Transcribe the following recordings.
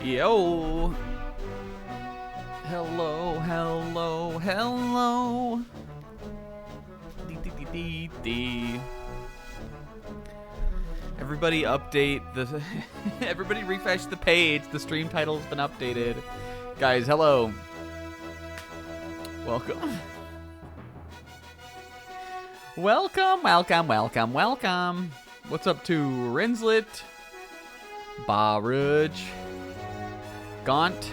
Yo. Hello, hello, hello. Dee. Everybody update the... Everybody refresh the page. The stream title's been updated. Guys, hello. Welcome. Welcome. What's up to Rinslet? Baruch. Gaunt.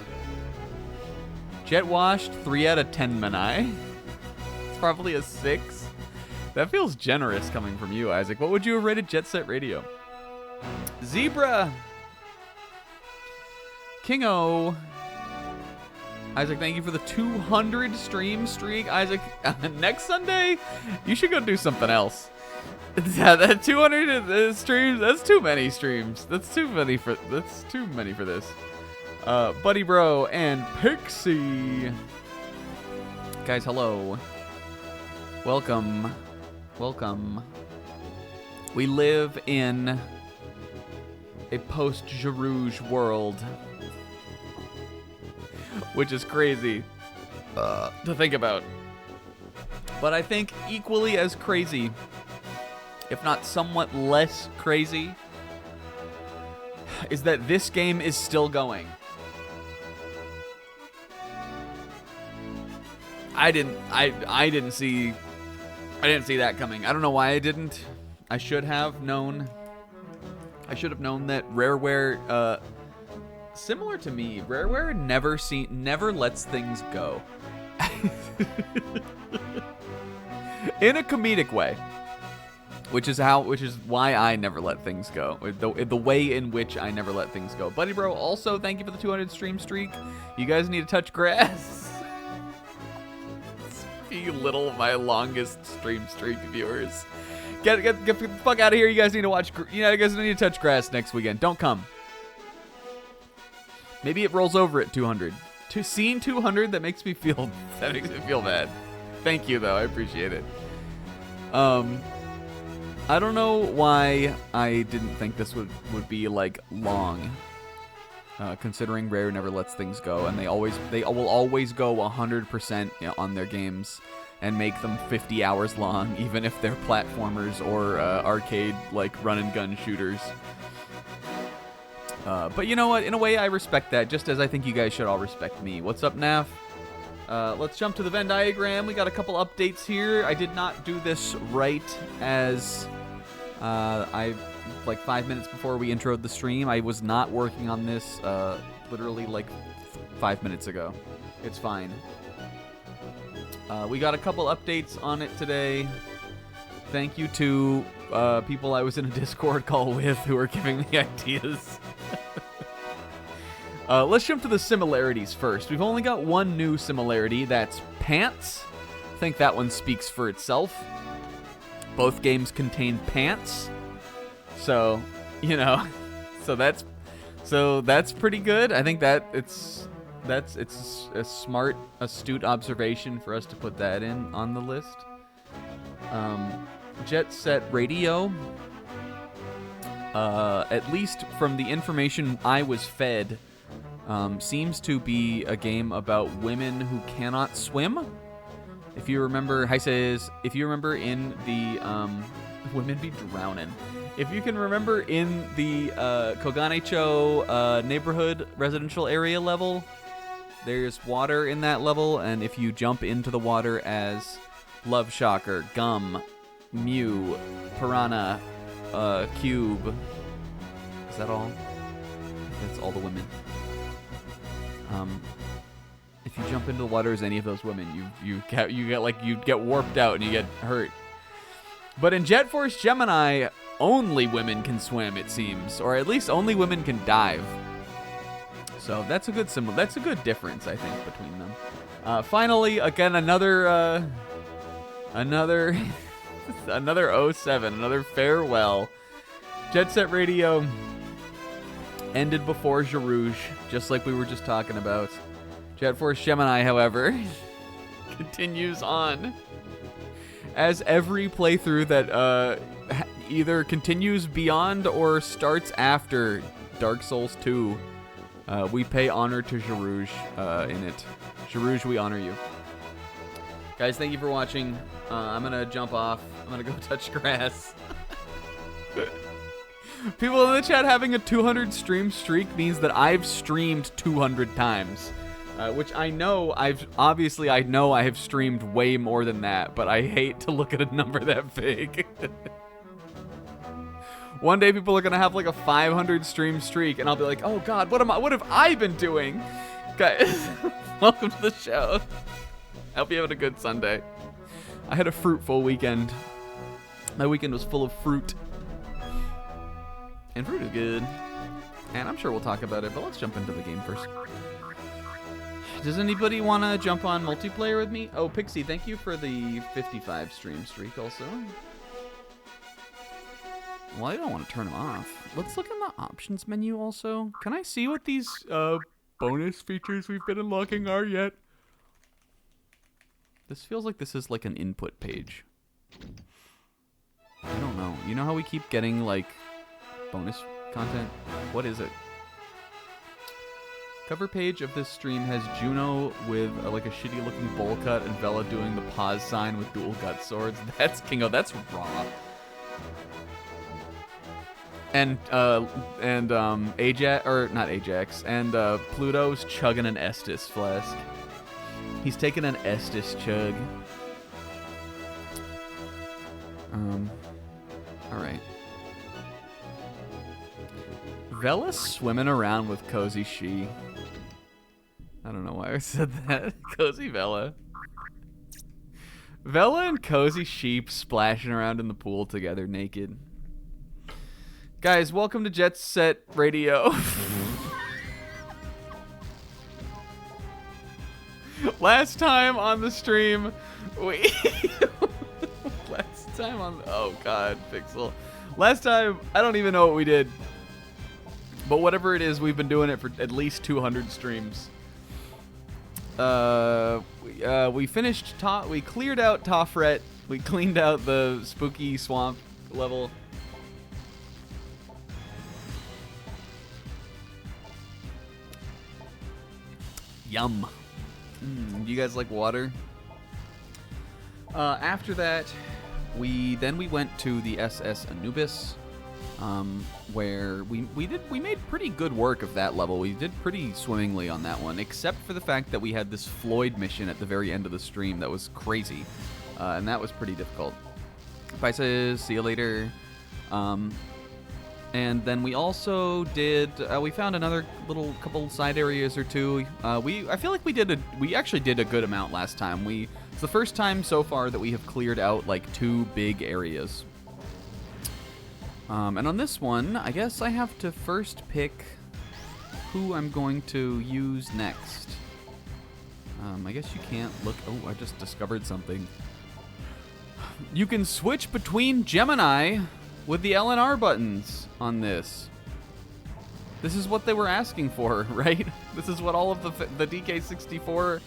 Jet Washed, 3 out of 10 Manai. It's probably a 6. That feels generous coming from you, Isaac. What would you have rated Jet Set Radio? Zebra. Kingo. Isaac, thank you for the 200 stream streak. Isaac, next Sunday, you should go do something else. Yeah, that 200 streams, that's too many streams. That's too many for this. Buddy Bro and Pixie. Guys, hello. Welcome. We live in a post-Jarouge world, which is crazy to think about. But I think equally as crazy, if not somewhat less crazy, is that this game is still going. I didn't see that coming. I don't know why I didn't. I should have known that Rareware, similar to me, Rareware never lets things go. In a comedic way. Which is why I never let things go. The way in which I never let things go. Buddy Bro, also thank you for the 200 stream streak. You guys need to touch grass. You little my longest stream streak viewers. Get the fuck out of here. You guys need to watch. You guys need to touch grass next weekend. Don't come. Maybe it rolls over at 200. Seeing 200 that makes me feel bad. Thank you though. I appreciate it. I don't know why I didn't think this would be like long. Considering Rare never lets things go, and they will always go 100% on their games and make them 50 hours long, even if they're platformers or arcade like run and gun shooters. But you know what? In a way, I respect that, just as I think you guys should all respect me. What's up, Naf? Let's jump to the Venn diagram. We got a couple updates here. I did not do this right as like 5 minutes before we introed the stream. I was not working on this literally like 5 minutes ago. It's fine. We got a couple updates on it today. Thank you to people I was in a Discord call with who are giving me ideas. Let's jump to the similarities first. We've only got one new similarity. That's pants. I think that one speaks for itself. Both games contain pants. So, so that's pretty good. I think it's a smart, astute observation for us to put that in on the list. Jet Set Radio, at least from the information I was fed, seems to be a game about women who cannot swim. If you remember, if you remember in the women be drowning. If you can remember in the Koganecho neighborhood residential area level, there's water in that level, and if you jump into the water as Love Shocker, Gum, Mew, Piranha, Cube, is that all? That's all the women. If you jump into the water as any of those women, you get warped out and you get hurt. But in Jet Force Gemini, only women can swim, it seems, or at least only women can dive. So that's a good symbol. That's a good difference, I think, between them. Finally, again, another 07, another farewell. Jet Set Radio ended before Jarouge, just like we were just talking about. Jet Force Gemini, however, continues on. As every playthrough that either continues beyond or starts after Dark Souls 2 We pay honor to Jarouge in it. Jarouge, we honor you. Guys, thank you for watching. I'm going to jump off. I'm going to go touch grass. People in the chat having a 200 stream streak means that I've streamed 200 times. Which I know I have streamed way more than that, but I hate to look at a number that big. One day people are gonna have like a 500 stream streak, and I'll be like, oh god, what have I been doing? Guys, welcome to the show. I hope you're having a good Sunday. I had a fruitful weekend. My weekend was full of fruit. And fruit is good. And I'm sure we'll talk about it, but let's jump into the game first. Does anybody want to jump on multiplayer with me? Oh, Pixie, thank you for the 55 stream streak also. Well, I don't want to turn them off. Let's look in the options menu also. Can I see what these bonus features we've been unlocking are yet? This feels like this is like an input page. I don't know. You know how we keep getting like bonus content? What is it? Cover page of this stream has Juno with like a shitty looking bowl cut and Vela doing the pause sign with dual gut swords. That's Kingo. That's raw. And Ajax, or not Ajax, and Pluto's chugging an Estus flask. He's taking an Estus chug. All right. Vela's swimming around with Cozy She. I don't know why I said that. Cozy Vela. Vela and Cozy Sheep splashing around in the pool together naked. Guys, welcome to Jet Set Radio. Last time on the stream, last time on... Oh, God, Pixel. Last time, I don't even know what we did. But whatever it is, we've been doing it for at least 200 streams. We finished we cleared out Toffret. We cleaned out the spooky swamp level. Yum. You guys like water? After that, we went to the SS Anubis. Where we made pretty good work of that level. We did pretty swimmingly on that one, except for the fact that we had this Floyd mission at the very end of the stream that was crazy, and that was pretty difficult. Bye, sis. See you later. And then we also did. We found another little couple side areas or two. I feel like we actually did a good amount last time. It's the first time so far that we have cleared out like 2 big areas. And on this one, I guess I have to first pick who I'm going to use next. I guess you can't look... Oh, I just discovered something. You can switch between Gemini with the LNR buttons on this. This is what they were asking for, right? This is what all of the DK64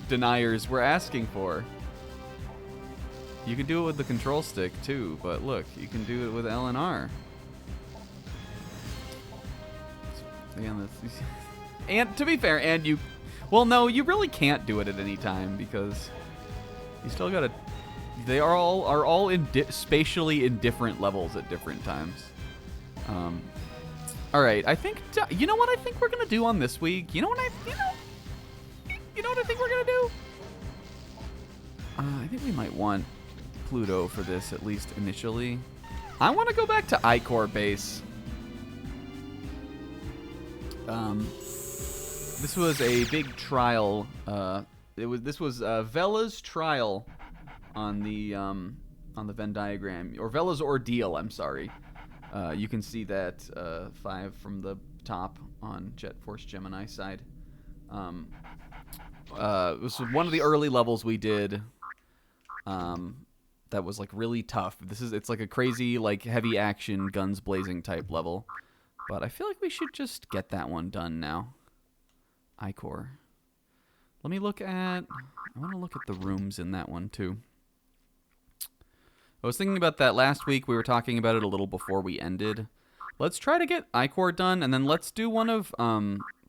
deniers were asking for. You can do it with the control stick too, but look, you can do it with LNR. And to be fair, well, no, you really can't do it at any time because you still gotta. They are all spatially in different levels at different times. All right, I think you know what I think we're gonna do on this week. You know what I think we're gonna do. I think we might want Pluto for this, at least initially. I want to go back to Icor base. This was a big trial. This was Vela's trial on the Venn diagram, or Vela's ordeal. I'm sorry. You can see that 5 from the top on Jet Force Gemini side. This was one of the early levels we did. That was like really tough. It's like a crazy, like heavy action, guns blazing type level. But I feel like we should just get that one done now. Icor. Let me look at... I want to look at the rooms in that one too. I was thinking about that last week. We were talking about it a little before we ended. Let's try to get Icor done, and then let's do one of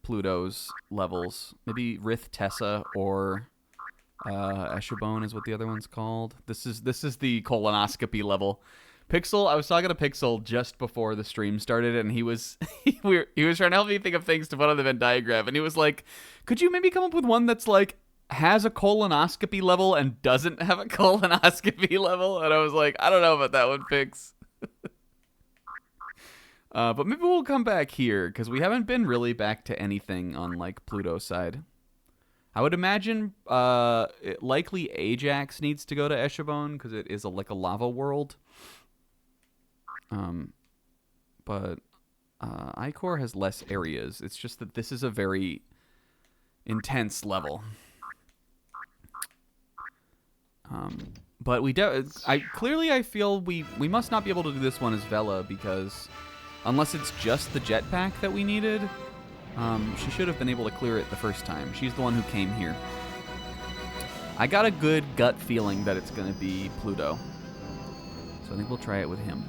Pluto's levels. Maybe Rith Tessa or Eshibone is what the other one's called. This is the colonoscopy level. Pixel, I was talking to Pixel just before the stream started, and he was he was trying to help me think of things to put on the Venn diagram, and he was like, "Could you maybe come up with one that's like has a colonoscopy level and doesn't have a colonoscopy level?" And I was like, "I don't know about that one, Pix." But maybe we'll come back here because we haven't been really back to anything on like Pluto's side. I would imagine likely Ajax needs to go to Eshibone because it is like a lava world. But Icor has less areas. It's just that this is a very intense level. But I feel we must not be able to do this one as Vela because unless it's just the jetpack that we needed, she should have been able to clear it the first time. She's the one who came here. I got a good gut feeling that it's going to be Pluto. So I think we'll try it with him.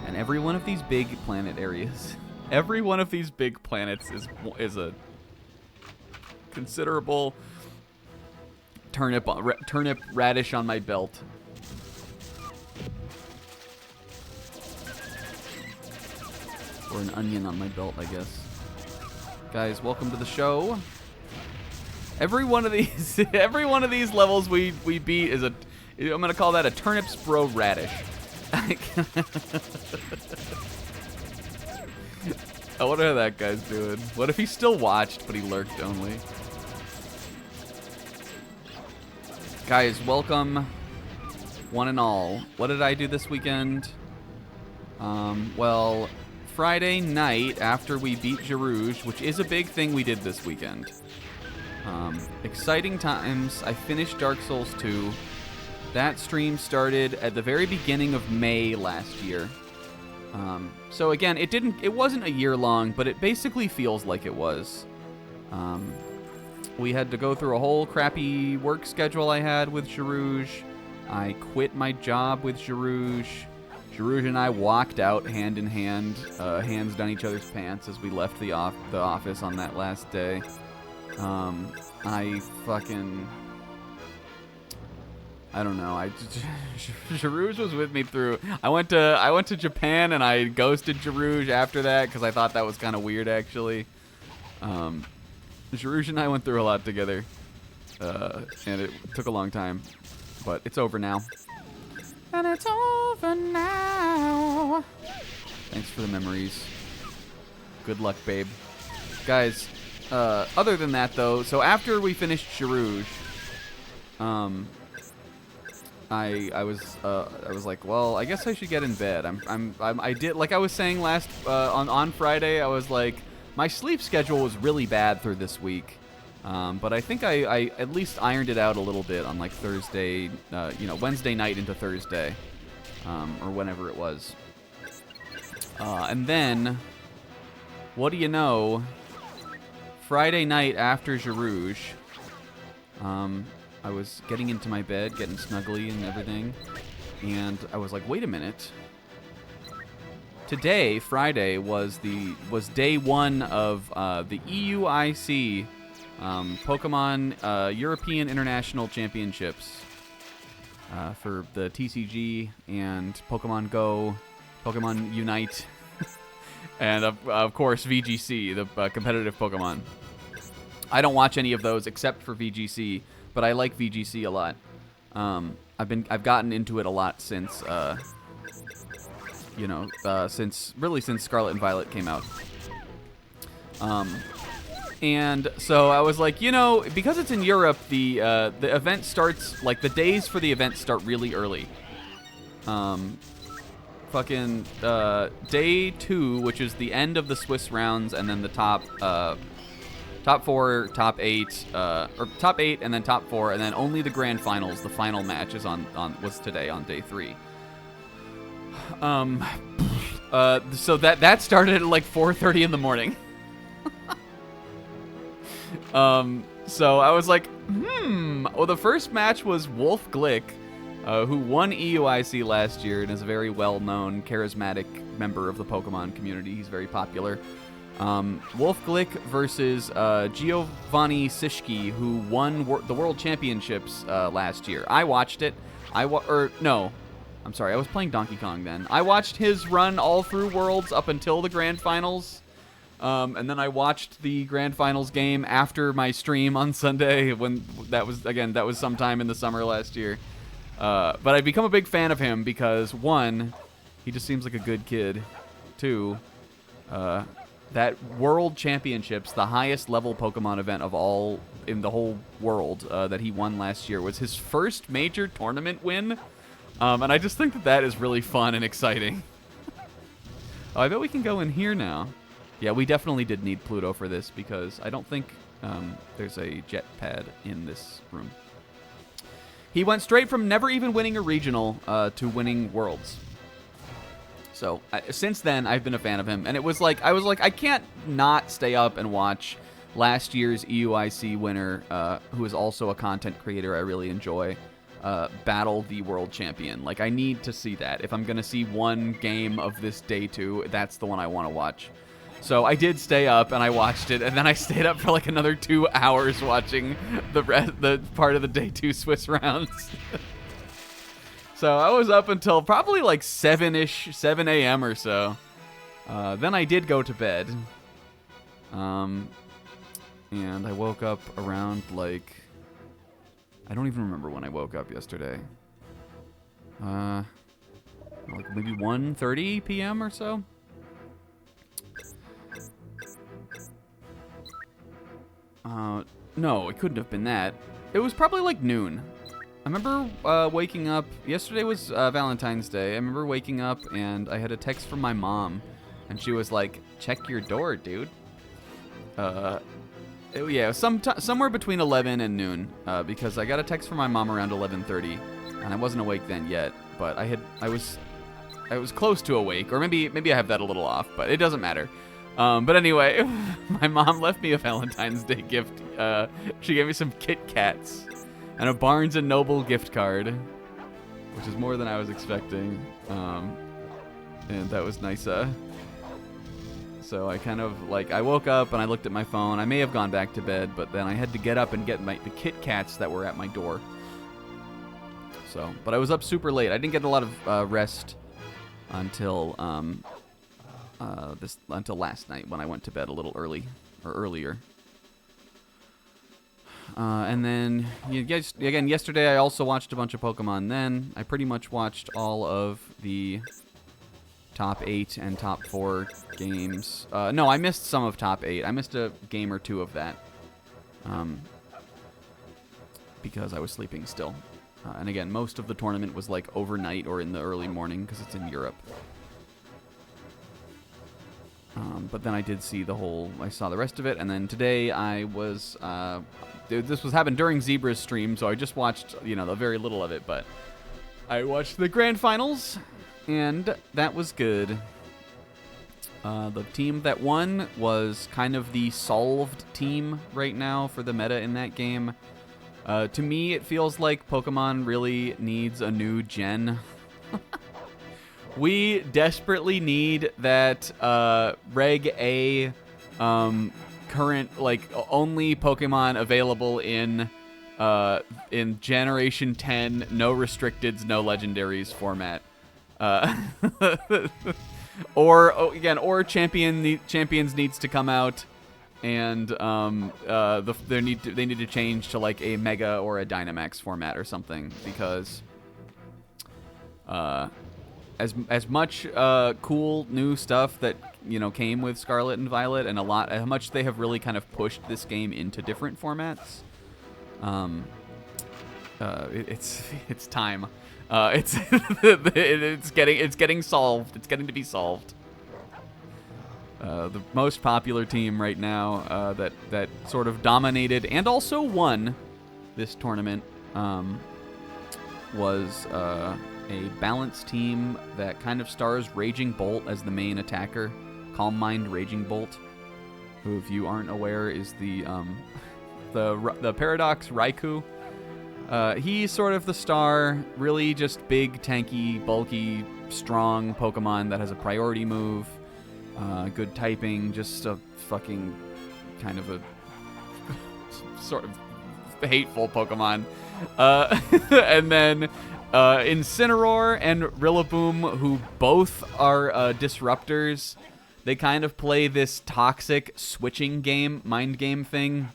And every one of these big planet areas, every one of these big planets is a considerable turnip radish on my belt. Or an onion on my belt, I guess. Guys, welcome to the show. Every one of these levels we beat is I'm gonna call that a turnips bro radish. I wonder how that guy's doing. What if he still watched, but he lurked only? Guys, welcome, one and all. What did I do this weekend? Well, Friday night after we beat Jarouge, which is a big thing we did this weekend. Exciting times. I finished Dark Souls 2. That stream started at the very beginning of May last year. So again, it wasn't a year long, but it basically feels like it was. We had to go through a whole crappy work schedule I had with Jarouge. I quit my job with Jarouge. Jarouge and I walked out hand in hand, hands down each other's pants as we left the office on that last day. I don't know. Jarouge was with me through. I went to Japan and I ghosted Jarouge after that because I thought that was kind of weird actually. Jarouge and I went through a lot together, and it took a long time, but it's over now. And it's over now. Thanks for the memories. Good luck, babe. Guys, other than that though, so after we finished Jarouge, I was like, well, I guess I should get in bed. I did, like I was saying last on Friday, I was like, my sleep schedule was really bad through this week, but I think I at least ironed it out a little bit on like Thursday, Wednesday night into Thursday, or whenever it was. And then, what do you know? Friday night after Jarouge, I was getting into my bed, getting snuggly and everything, and I was like, wait a minute. Today, Friday, was day one of the EUIC Pokemon European International Championships for the TCG and Pokemon Go, Pokemon Unite, and of course VGC, the competitive Pokemon. I don't watch any of those except for VGC, but I like VGC a lot. I've gotten into it a lot since since Scarlet and Violet came out. And so I was like, because it's in Europe, the event starts, like, the days for the event start really early. Day 2, which is the end of the Swiss rounds, and then the top 4, top 8, or top 8, and then top 4, and then only the grand finals, the final match, is was today on day 3. So that started at like 4:30 in the morning. So I was like, well, the first match was Wolf Glick, who won EUIC last year and is a very well-known, charismatic member of the Pokemon community. He's very popular. Wolf Glick versus Giovanni Sischke, who won the World Championships last year. I watched it. I'm sorry, I was playing Donkey Kong then. I watched his run all through Worlds up until the Grand Finals. And then I watched the Grand Finals game after my stream on Sunday, when that was sometime in the summer last year. But I've become a big fan of him because, one, he just seems like a good kid. Two, that World Championships, the highest level Pokemon event of all in the whole world that he won last year, was his first major tournament win. And I just think that is really fun and exciting. Oh, I bet we can go in here now. Yeah, we definitely did need Pluto for this because I don't think there's a jet pad in this room. He went straight from never even winning a regional to winning Worlds. So since then, I've been a fan of him. And I was like, I can't not stay up and watch last year's EUIC winner, who is also a content creator I really enjoy, battle the world champion. Like, I need to see that. If I'm going to see one game of this day 2, that's the one I want to watch. So I did stay up and I watched it, and then I stayed up for like another 2 hours watching the part of the day 2 Swiss rounds. So I was up until probably like 7 a.m. or so. Then I did go to bed. And I woke up around like... I don't even remember when I woke up yesterday. Like maybe 1:30 p.m. or so. No, it couldn't have been that. It was probably like noon. I remember waking up. Yesterday was Valentine's Day. I remember waking up and I had a text from my mom, and she was like, "Check your door, dude." Yeah, somewhere between 11 and noon, because I got a text from my mom around 11:30, and I wasn't awake then yet. But I was close to awake, or maybe I have that a little off, but it doesn't matter. But anyway, my mom left me a Valentine's Day gift. She gave me some Kit Kats and a Barnes & Noble gift card, which is more than I was expecting. And that was nice. So I kind of, I woke up and I looked at my phone. I may have gone back to bed, but then I had to get up and get the Kit Kats that were at my door. So, but I was up super late. I didn't get a lot of rest until until last night when I went to bed a little earlier. And then, again, yesterday I also watched a bunch of Pokemon. Then I pretty much watched all of the top 8 and top 4 games. No, I missed some of top 8. I missed a game or two of that. Because I was sleeping still. And again, most of the tournament was like overnight or in the early morning because it's in Europe. But then I did see I saw the rest of it, and then today I was, this was happened during Zebra's stream, so I just watched, the very little of it, but I watched the Grand Finals, and that was good. The team that won was kind of the solved team right now for the meta in that game. To me, it feels like Pokemon really needs a new gen. We desperately need that Reg A current, only Pokemon available in Generation 10, no restricteds, no legendaries format. Or Champions needs to come out, and they need to change to like a Mega or a Dynamax format or something, because as much cool new stuff that came with Scarlet and Violet, and how much they have really kind of pushed this game into different formats. It's time. It's getting solved. It's getting to be solved. The most popular team right now that sort of dominated and also won this tournament was a balanced team that kind of stars Raging Bolt as the main attacker. Calm Mind Raging Bolt, who, if you aren't aware, is the Paradox Raikou. He's sort of the star, really just big, tanky, bulky, strong Pokemon that has a priority move, good typing, just a fucking kind of a sort of hateful Pokemon. And then Incineroar and Rillaboom, who both are disruptors. They kind of play this toxic switching game, mind game thing,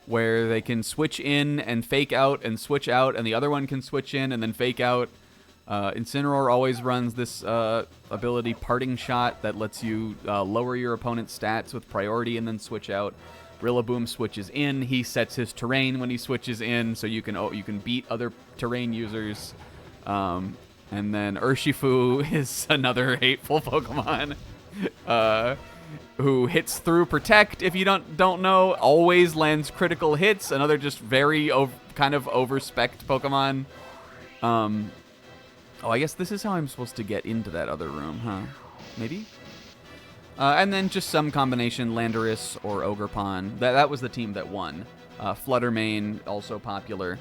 where they can switch in and fake out and switch out, and the other one can switch in and then fake out. Incineroar always runs this ability, Parting Shot, that lets you lower your opponent's stats with priority and then switch out. Rillaboom switches in. He sets his terrain when he switches in, so you can beat other terrain users. And then Urshifu is another hateful Pokemon who hits through Protect. If you don't know, always lands critical hits. Another just very kind of over-spec'd Pokemon. Oh, I guess this is how I'm supposed to get into that other room, huh? Maybe? And then just some combination, Landorus or Ogerpon. That was the team that won. Fluttermane, also popular.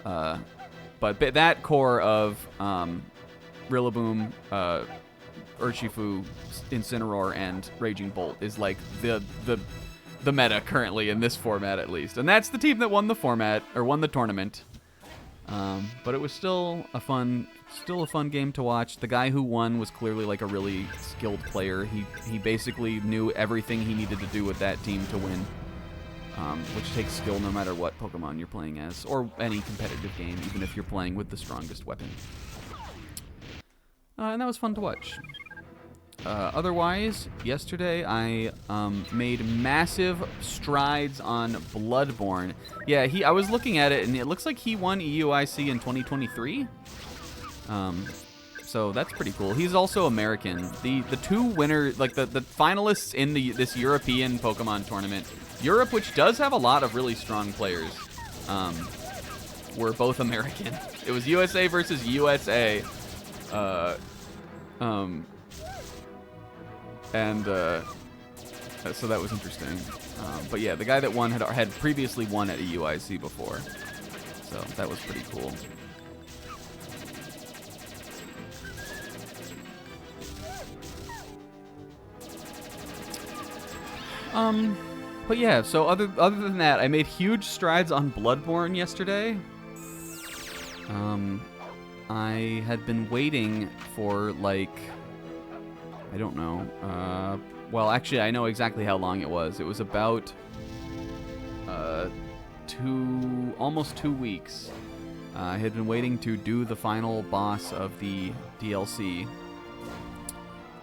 But that core of Rillaboom, Urshifu, Incineroar, and Raging Bolt is like the meta currently in this format, at least. And that's the team that won the format, or won the tournament. But it was still a fun game to watch. The guy who won was clearly like a really skilled player. He basically knew everything he needed to do with that team to win, which takes skill no matter what Pokemon you're playing as, or any competitive game, even if you're playing with the strongest weapon. And that was fun to watch. Otherwise, yesterday I made massive strides on Bloodborne. Yeah, I was looking at it, and it looks like he won EUIC in 2023. So that's pretty cool. He's also American. The two winners, like the finalists in this European Pokemon tournament, Europe, which does have a lot of really strong players, were both American. It was USA versus USA. So that was interesting. But yeah, the guy that won had previously won at a UIC before, so that was pretty cool. But yeah, so other than that, I made huge strides on Bloodborne yesterday. I had been waiting for, like, I don't know. Well, actually, I know exactly how long it was. It was about almost 2 weeks. I had been waiting to do the final boss of the DLC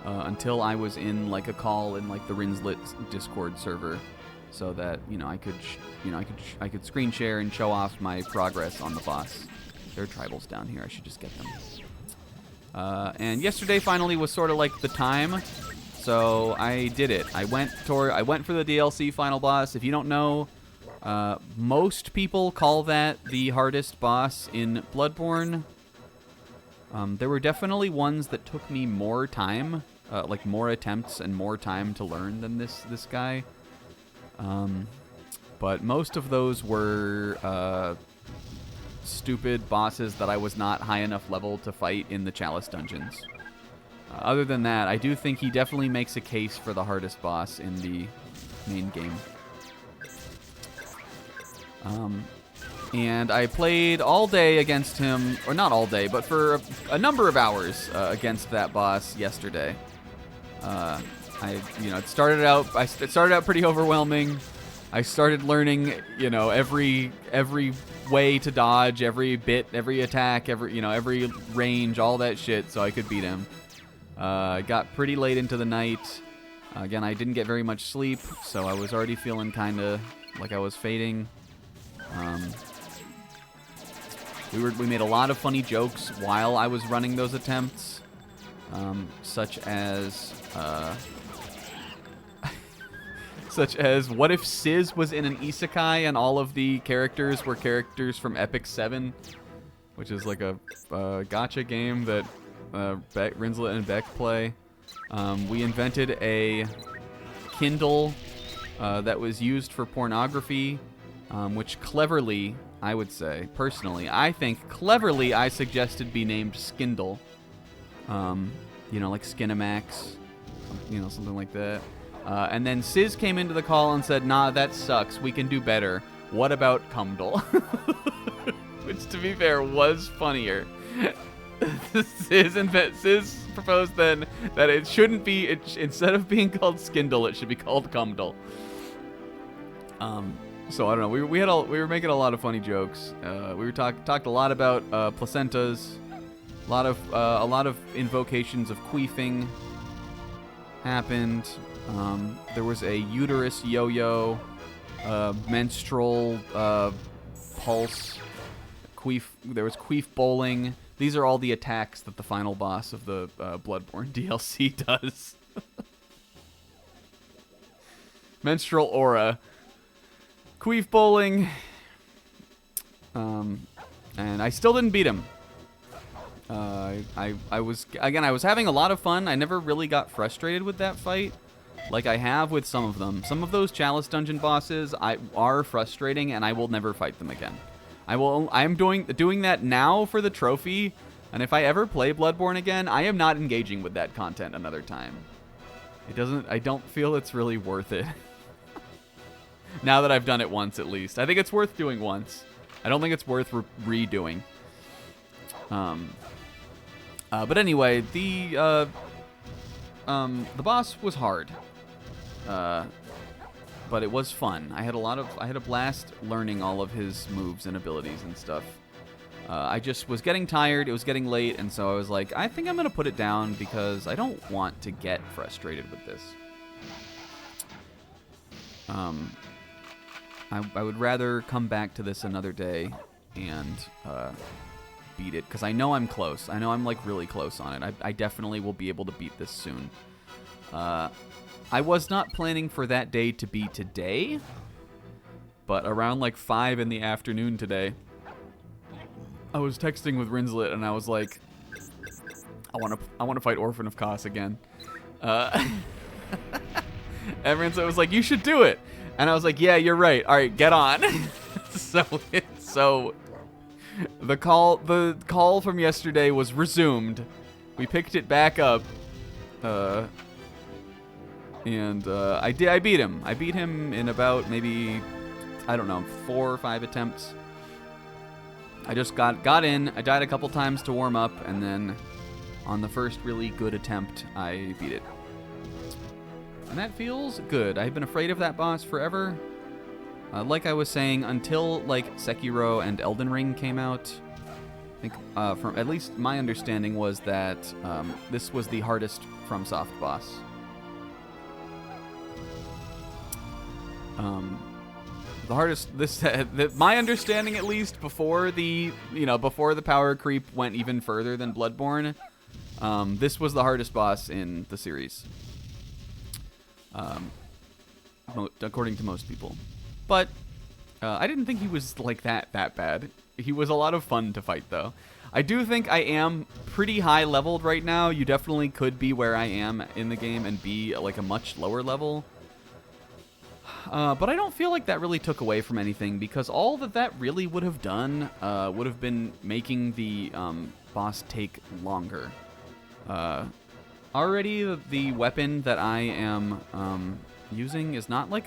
until I was in like a call in like the Rinslet Discord server, so that I could screen share and show off my progress on the boss. There are tribals down here. I should just get them. And yesterday finally was sort of like the time, so I did it. I went for the DLC final boss. If you don't know, most people call that the hardest boss in Bloodborne. There were definitely ones that took me more time, like more attempts and more time to learn than this guy. But most of those were stupid bosses that I was not high enough level to fight in the Chalice dungeons. Other than that, I do think he definitely makes a case for the hardest boss in the main game. And I played all day against him, or not all day, but for a number of hours against that boss yesterday. It started out pretty overwhelming. I started learning, every way to dodge, every bit, every attack, every range, all that shit, so I could beat him. Got pretty late into the night. Again, I didn't get very much sleep, so I was already feeling kind of like I was fading. We made a lot of funny jokes while I was running those attempts, such as what if Sizz was in an isekai and all of the characters were characters from Epic 7, which is like a gacha game that Rinslet and Beck play. We invented a Kindle that was used for pornography, which cleverly, I would say, personally, I think cleverly I suggested be named Skindle. Like Skinamax, something like that. And then Sizz came into the call and said, nah, that sucks. We can do better. What about Cumdle? Which, to be fair, was funnier. Sizz proposed then that it shouldn't be, instead of being called Skindle, it should be called Cumdle. So I don't know. We were making a lot of funny jokes. We talked a lot about placentas. A lot of invocations of queefing happened. There was a uterus yo-yo, menstrual pulse, queef. There was queef bowling. These are all the attacks that the final boss of the Bloodborne DLC does. Menstrual aura, queef bowling, and I still didn't beat him. I was having a lot of fun. I never really got frustrated with that fight, like I have with some of them. Some of those Chalice Dungeon bosses are frustrating, and I will never fight them again. I'm doing that now for the trophy, and if I ever play Bloodborne again, I am not engaging with that content another time. I don't feel it's really worth it. Now that I've done it once, at least. I think it's worth doing once. I don't think it's worth redoing. But anyway, the boss was hard. But it was fun. I had a blast learning all of his moves and abilities and stuff. I just was getting tired. It was getting late, and so I was like, I think I'm gonna put it down because I don't want to get frustrated with this. I would rather come back to this another day and beat it, because I know I'm close. I know I'm like really close on it. I definitely will be able to beat this soon. I was not planning for that day to be today, but around like 5 in the afternoon today, I was texting with Rinslet and I was like, I want to fight Orphan of Kos again. And Rinslet was like, you should do it. And I was like, yeah, you're right. All right, get on. So the call from yesterday was resumed. We picked it back up. And I beat him. I beat him in about maybe, I don't know, 4 or 5 attempts. I just got in. I died a couple times to warm up, and then on the first really good attempt, I beat it. And that feels good. I've been afraid of that boss forever. Like I was saying, until like Sekiro and Elden Ring came out, I think from at least my understanding was that this was the hardest FromSoft boss. The hardest, my understanding at least, before the power creep went even further than Bloodborne, this was the hardest boss in the series, according to most people. But I didn't think he was like that bad. He was a lot of fun to fight, though. I do think I am pretty high leveled right now. You definitely could be where I am in the game and be like a much lower level. But I don't feel like that really took away from anything, because all that really would have done would have been making the boss take longer. Already the weapon that I am using is not like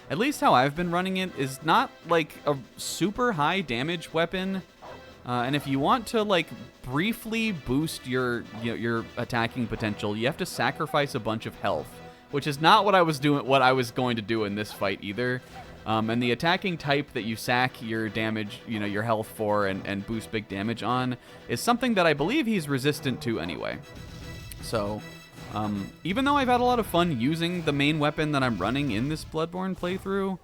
at least how I've been running it, is not like a super high damage weapon. And if you want to like briefly boost your attacking potential, you have to sacrifice a bunch of health, which is not what I was going to do in this fight either. And the attacking type that you sack your damage, your health for and boost big damage on is something that I believe he's resistant to anyway. So, even though I've had a lot of fun using the main weapon that I'm running in this Bloodborne playthrough,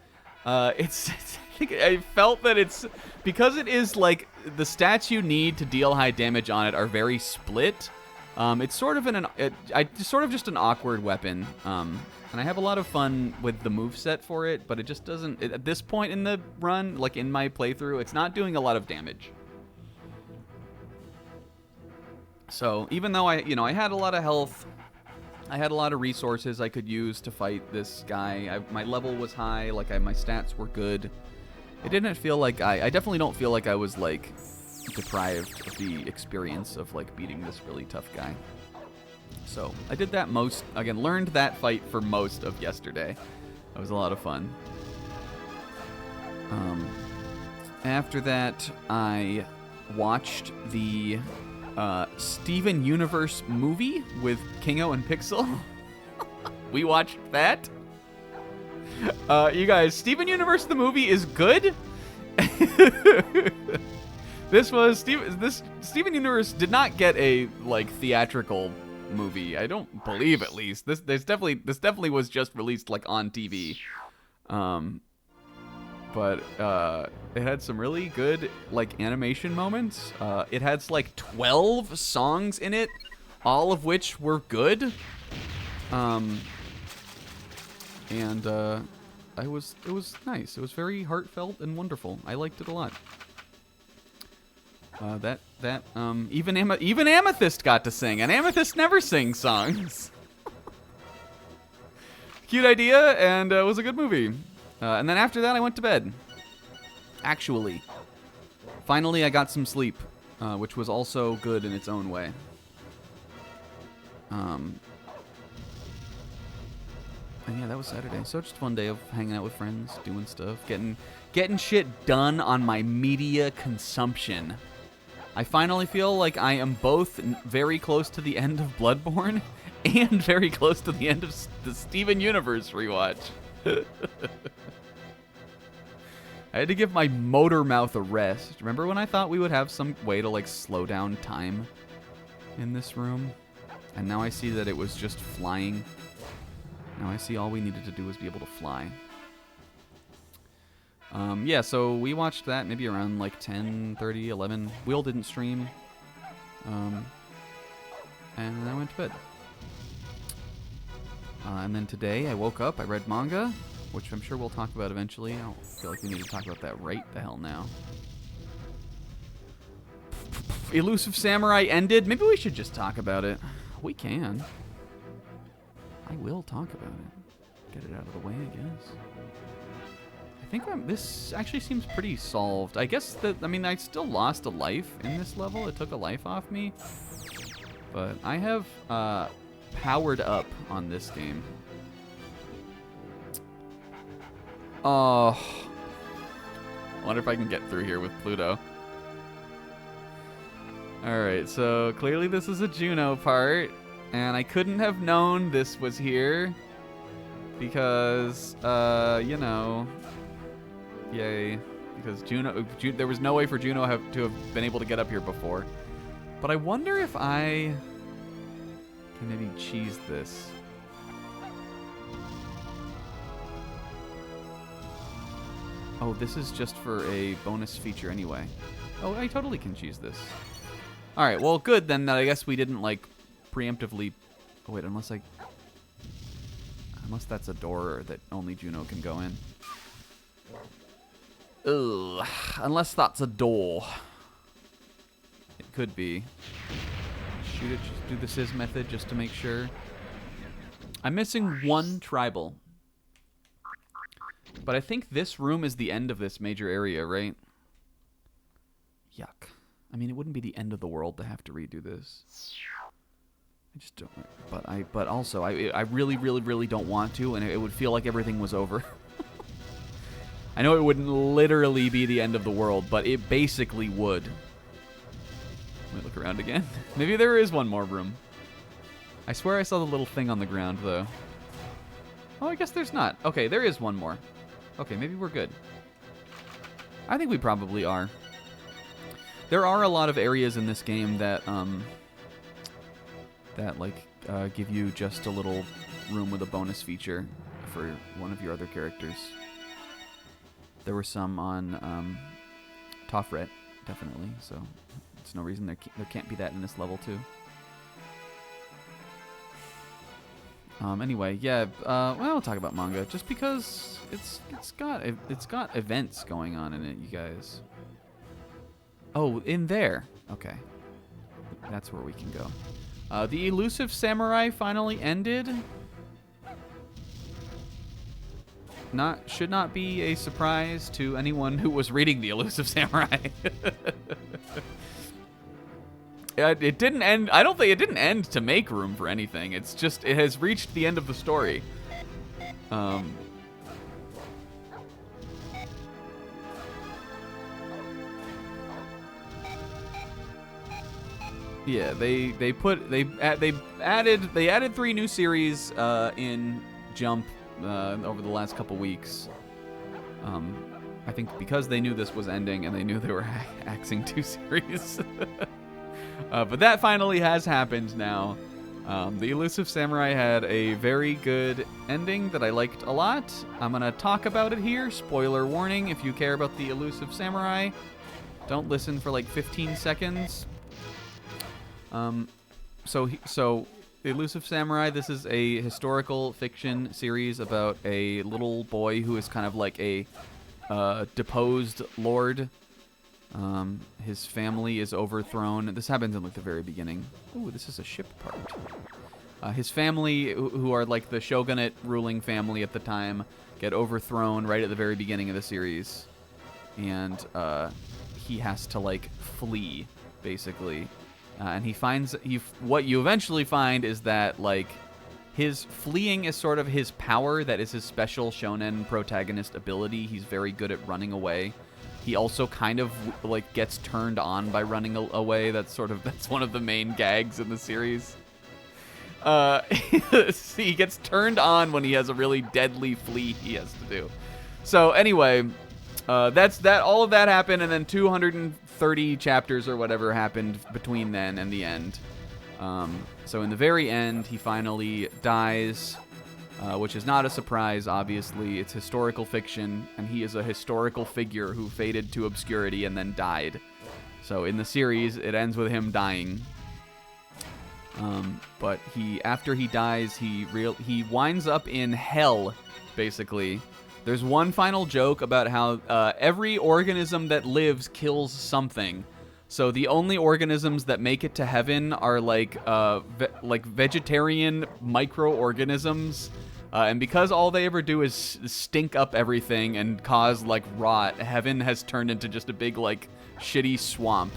I felt that it's, because it is like the stats you need to deal high damage on it are very split. It's sort of just an awkward weapon, and I have a lot of fun with the moveset for it, but it just doesn't, at this point in the run, like in my playthrough, it's not doing a lot of damage. So even though I had a lot of health, I had a lot of resources I could use to fight this guy, my level was high, like my stats were good, It didn't feel like I definitely don't feel like I was, like, deprived of the experience of, like, beating this really tough guy. So, I did that learned that fight for most of yesterday. That was a lot of fun. After that, I watched the Steven Universe movie with Kingo and Pixel. We watched that. You guys, Steven Universe the movie is good. This Steven Universe did not get a like theatrical movie. I don't believe, at least. This definitely was just released like on TV. But it had some really good like animation moments. It has like 12 songs in it, all of which were good. It was nice. It was very heartfelt and wonderful. I liked it a lot. Even Amethyst got to sing, and Amethyst never sings songs. Cute idea, and it was a good movie. And then after that, I went to bed. Actually, finally, I got some sleep, which was also good in its own way. And yeah, that was Saturday. So just a fun day of hanging out with friends, doing stuff, getting shit done on my media consumption. I finally feel like I am both very close to the end of Bloodborne and very close to the end of the Steven Universe rewatch. I had to give my motor mouth a rest. Remember when I thought we would have some way to like slow down time in this room? And now I see that it was just flying. Now I see all we needed to do was be able to fly. Yeah, so we watched that maybe around like 10:30, 11. Will didn't stream. And then I went to bed. And then today I woke up, I read manga, which I'm sure we'll talk about eventually. I don't feel like we need to talk about that right the hell now. Elusive Samurai ended. Maybe we should just talk about it. We can. I will talk about it. Get it out of the way, I guess. I think this actually seems pretty solved. I guess that, I mean, I still lost a life in this level. It took a life off me. But I have powered up on this game. Oh. I wonder if I can get through here with Pluto. Alright, so clearly this is a Juno part. And I couldn't have known this was here. Because, you know... Yay. Because there was no way for Juno to have been able to get up here before. But I wonder if I can maybe cheese this. Oh, this is just for a bonus feature anyway. Oh, I totally can cheese this. Alright, well, good then. I guess we didn't, like, preemptively... Oh, wait, unless that's a door that only Juno can go in. Ugh. Unless that's a door. It could be. Shoot it, just do the Sizz method just to make sure. I'm missing one tribal. But I think this room is the end of this major area, right? Yuck. I mean, it wouldn't be the end of the world to have to redo this. I just don't. But also, I really, really, really don't want to, and it would feel like everything was over. I know it wouldn't literally be the end of the world, but it basically would. Let me look around again. Maybe there is one more room. I swear I saw the little thing on the ground, though. Oh, I guess there's not. Okay, there is one more. Okay, maybe we're good. I think we probably are. There are a lot of areas in this game that, give you just a little room with a bonus feature for one of your other characters. There were some on Toffret, definitely, so there's no reason there can't be that in this level, too. Anyway, yeah, well, we'll talk about manga, just because it's got events going on in it, you guys. Oh, in there. Okay. That's where we can go. The Elusive Samurai finally ended. should not be a surprise to anyone who was reading The Elusive Samurai. It didn't end. I don't think it didn't end to make room for anything. It's just it has reached the end of the story. Yeah, they added 3 new series in Jump over the last couple weeks. I think because they knew this was ending and they knew they were axing 2 series. But that finally has happened now. The Elusive Samurai had a very good ending that I liked a lot. I'm going to talk about it here. Spoiler warning, if you care about The Elusive Samurai, don't listen for like 15 seconds. So The Elusive Samurai, this is a historical fiction series about a little boy who is kind of like a deposed lord. His family is overthrown. This happens in like the very beginning. Ooh, this is a ship part. His family, who are like the shogunate ruling family at the time, get overthrown right at the very beginning of the series. And he has to like flee, basically. And he finds, what you eventually find is that like his fleeing is sort of his power. That is his special shonen protagonist ability. He's very good at running away. He also kind of like gets turned on by running away. That's one of the main gags in the series. He gets turned on when he has a really deadly flee he has to do. So anyway, that's that. All of that happened, and then 230 chapters or whatever happened between then and the end. So in the very end, he finally dies. Which is not a surprise, obviously. It's historical fiction, and he is a historical figure who faded to obscurity and then died. So in the series, it ends with him dying. But after he dies, he winds up in hell, basically. There's one final joke about how every organism that lives kills something. So the only organisms that make it to heaven are like vegetarian microorganisms. And because all they ever do is stink up everything and cause like rot, heaven has turned into just a big like shitty swamp.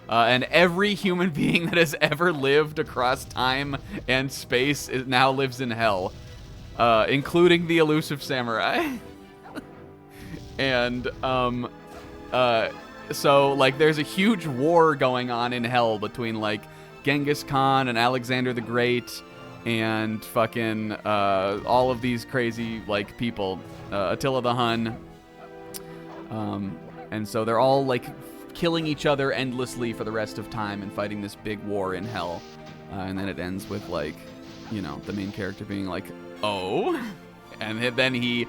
And every human being that has ever lived across time and space now lives in hell, including the Elusive Samurai. And so like there's a huge war going on in hell between like Genghis Khan and Alexander the Great and fucking all of these crazy like people, Attila the Hun. And so they're all like killing each other endlessly for the rest of time and fighting this big war in hell. And then it ends with like, you know, the main character being like, oh, and then he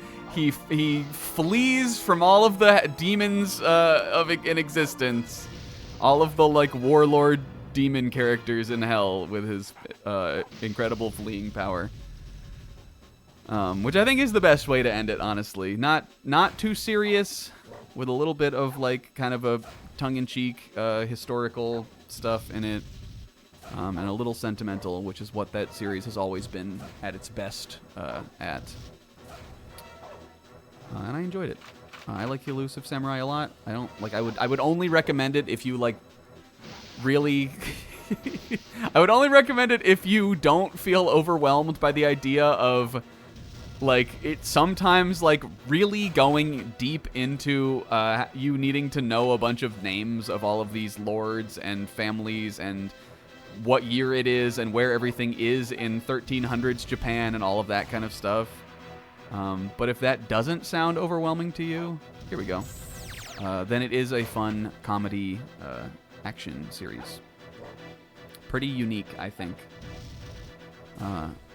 flees from all of the demons in existence, all of the like warlord demon characters in hell with his incredible fleeing power. Which I think is the best way to end it, honestly. Not too serious, with a little bit of like kind of a tongue-in-cheek historical stuff in it, and a little sentimental, which is what that series has always been at its best at. And I enjoyed it. I like the Elusive Samurai a lot. I would only recommend it if you like really I would only recommend it if you don't feel overwhelmed by the idea of like it sometimes like really going deep into you needing to know a bunch of names of all of these lords and families and what year it is and where everything is in 1300s Japan and all of that kind of stuff. But if that doesn't sound overwhelming to you, here we go. Then it is a fun comedy action series. Pretty unique, I think.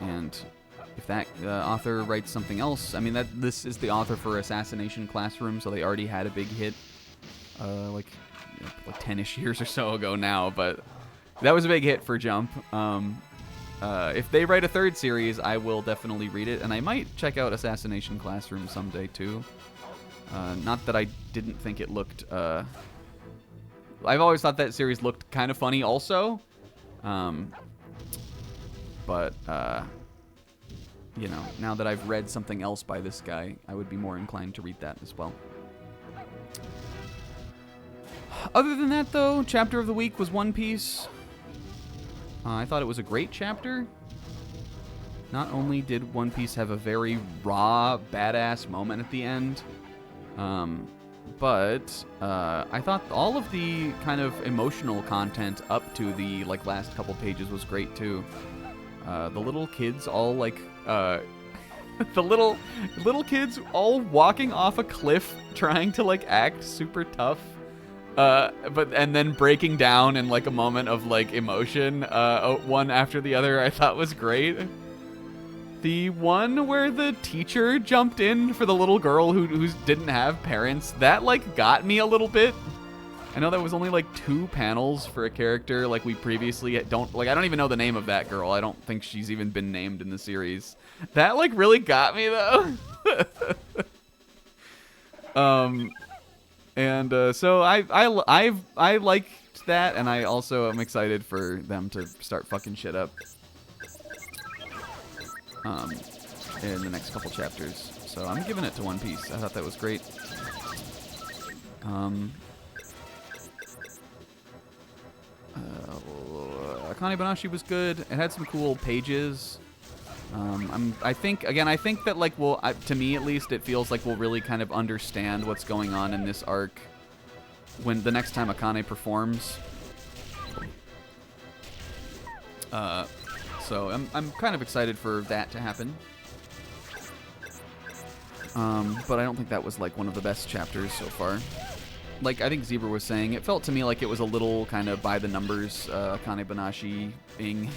And if that author writes something else, I mean, this is the author for Assassination Classroom, so they already had a big hit like 10-ish years or so ago now, but that was a big hit for Jump. If they write a third series, I will definitely read it, and I might check out Assassination Classroom someday too. Not that I didn't think it looked... I've always thought that series looked kind of funny also. But you know, now that I've read something else by this guy, I would be more inclined to read that as well. Other than that, though, chapter of the week was One Piece. I thought it was a great chapter. Not only did One Piece have a very raw, badass moment at the end, but I thought all of the kind of emotional content up to the last couple pages was great too. The little kids all the little kids all walking off a cliff trying to act super tough. And then breaking down in a moment of emotion, one after the other, I thought was great. The one where the teacher jumped in for the little girl who didn't have parents, that got me a little bit. I know that was only 2 panels for a character we previously I don't even know the name of that girl. I don't think she's even been named in the series. That really got me though. So I liked that, and I also am excited for them to start fucking shit up in the next couple chapters. So I'm giving it to One Piece. I thought that was great. Akane Banashi was good. It had some cool pages. I think that to me at least, it feels like we'll really kind of understand what's going on in this arc when the next time Akane performs. So I'm kind of excited for that to happen. But I don't think that was one of the best chapters so far. I think Zebra was saying, it felt to me like it was a little kind of by the numbers, Akane Banashi being.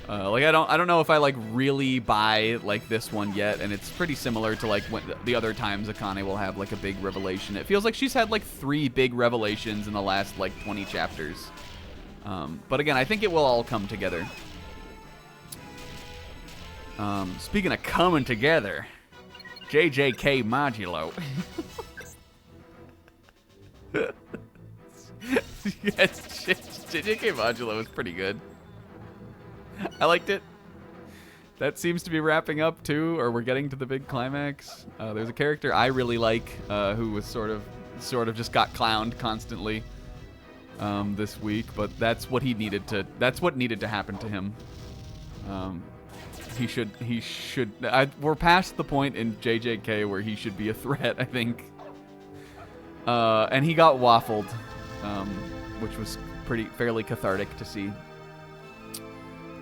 I don't know if I really buy this one yet, and it's pretty similar to when the other times Akane will have a big revelation. It feels like she's had 3 big revelations in the last 20 chapters. But again, I think it will all come together. Speaking of coming together, JJK Modulo. Yes, JJK Modulo was pretty good. I liked it. That seems to be wrapping up too, or we're getting to the big climax. There's a character I really like who was sort of just got clowned constantly this week, but that's what needed to happen to him. He should. We're past the point in JJK where he should be a threat, I think. And he got waffled, which was fairly cathartic to see.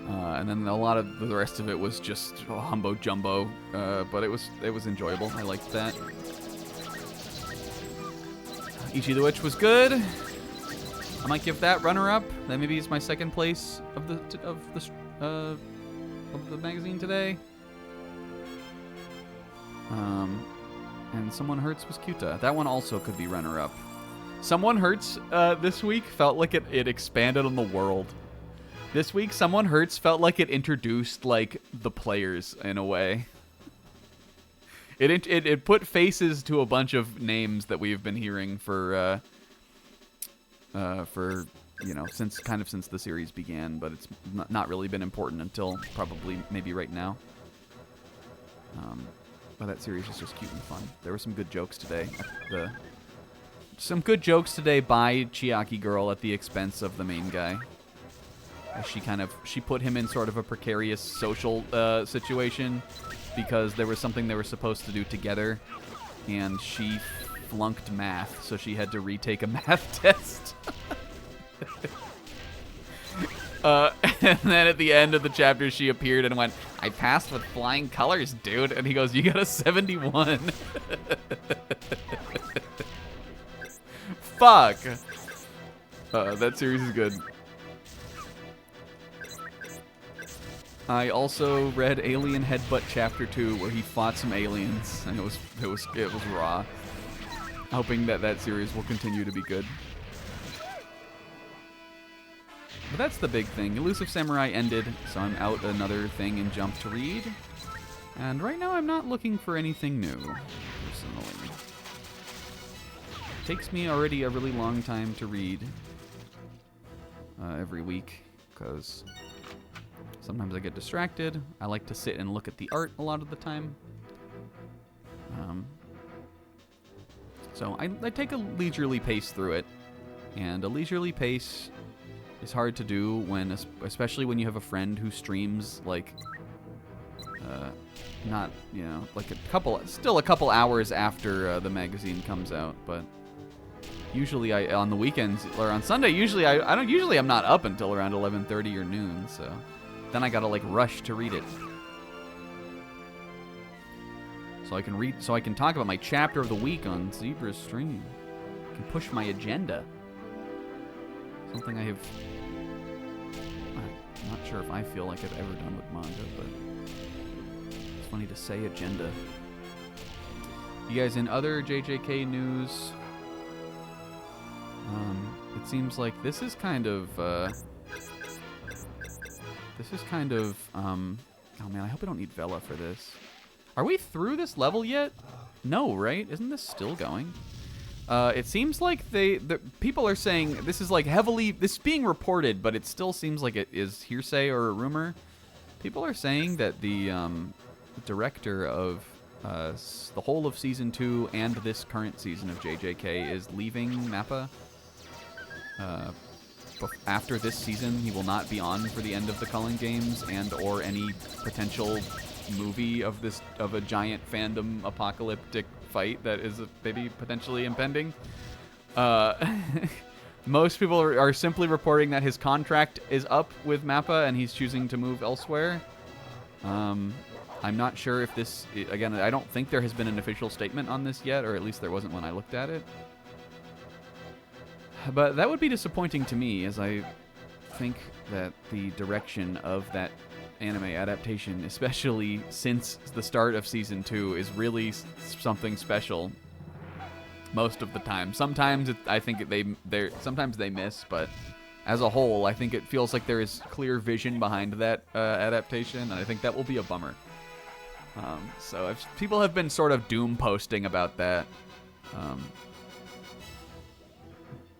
And then a lot of the rest of it was just humbo jumbo, but it was enjoyable. I liked that. Ichi the Witch was good. I might give that runner-up. That maybe is my second place of the magazine today. And Someone Hurts was Kyuta. That one also could be runner-up. Someone Hurts this week felt like it expanded on the world. This week, Someone Hurts felt like it introduced the players in a way. It put faces to a bunch of names that we've been hearing for since the series began, but it's not really been important until probably maybe right now. But that series is just cute and fun. There were some good jokes today. Some good jokes today by Chiaki Girl at the expense of the main guy. She put him in sort of a precarious social situation because there was something they were supposed to do together, and she flunked math, so she had to retake a math test. And then at the end of the chapter, she appeared and went, "I passed with flying colors, dude." And he goes, "You got a 71." Fuck. That series is good. I also read Alien Headbutt Chapter 2, where he fought some aliens, and it was raw. Hoping that series will continue to be good. But that's the big thing. Elusive Samurai ended, so I'm out another thing in Jump to read. And right now I'm not looking for anything new, personally. It takes me already a really long time to read every week, because Sometimes I get distracted. I like to sit and look at the art a lot of the time. So I take a leisurely pace through it. And a leisurely pace is hard to do when, especially when you have a friend who streams like, not, you know, like still a couple hours after the magazine comes out, but usually on the weekends or on Sunday, usually I'm not up until around 11:30 or noon, so then I gotta like rush to read it. So I can talk about my chapter of the week on Zebra's stream. I can push my agenda. Something I'm not sure if I feel like I've ever done with manga, but it's funny to say agenda. You guys, in other JJK news, it seems like this is kind of, oh man, I hope I don't need Vela for this. Are we through this level yet? No, right? Isn't this still going? It seems like the people are saying this is like this is being reported, but it still seems like it is hearsay or a rumor. People are saying that the director of the whole of Season 2 and this current season of JJK is leaving MAPPA. After this season, he will not be on for the end of the Culling Games and or any potential movie of a giant fandom apocalyptic fight that is maybe potentially impending. Most people are simply reporting that his contract is up with MAPPA and he's choosing to move elsewhere. I'm not sure if this, again, I don't think there has been an official statement on this yet, or at least there wasn't when I looked at it. But that would be disappointing to me, as I think that the direction of that anime adaptation, especially since the start of Season 2, is really something special most of the time. Sometimes I think sometimes they miss, but as a whole, I think it feels like there is clear vision behind that adaptation, and I think that will be a bummer. So if people have been sort of doom posting about that,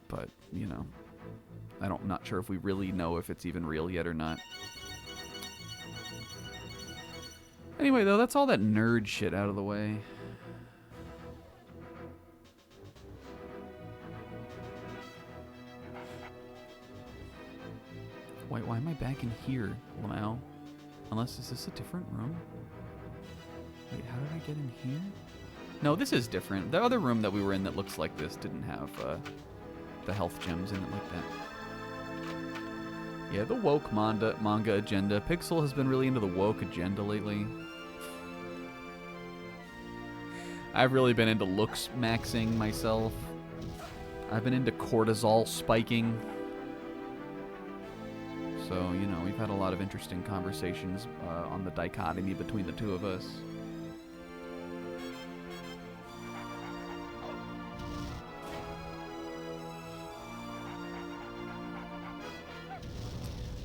but you know, I'm not sure if we really know if it's even real yet or not. Anyway, though, that's all that nerd shit out of the way. Wait, why am I back in here, Lamau? Unless, is this a different room? Wait, how did I get in here? No, this is different. The other room that we were in that looks like this didn't have the health gems in it like that. Yeah, the woke manga agenda. Pixel has been really into the woke agenda lately. I've really been into looks maxing myself. I've been into cortisol spiking. So, you know, we've had a lot of interesting conversations on the dichotomy between the two of us.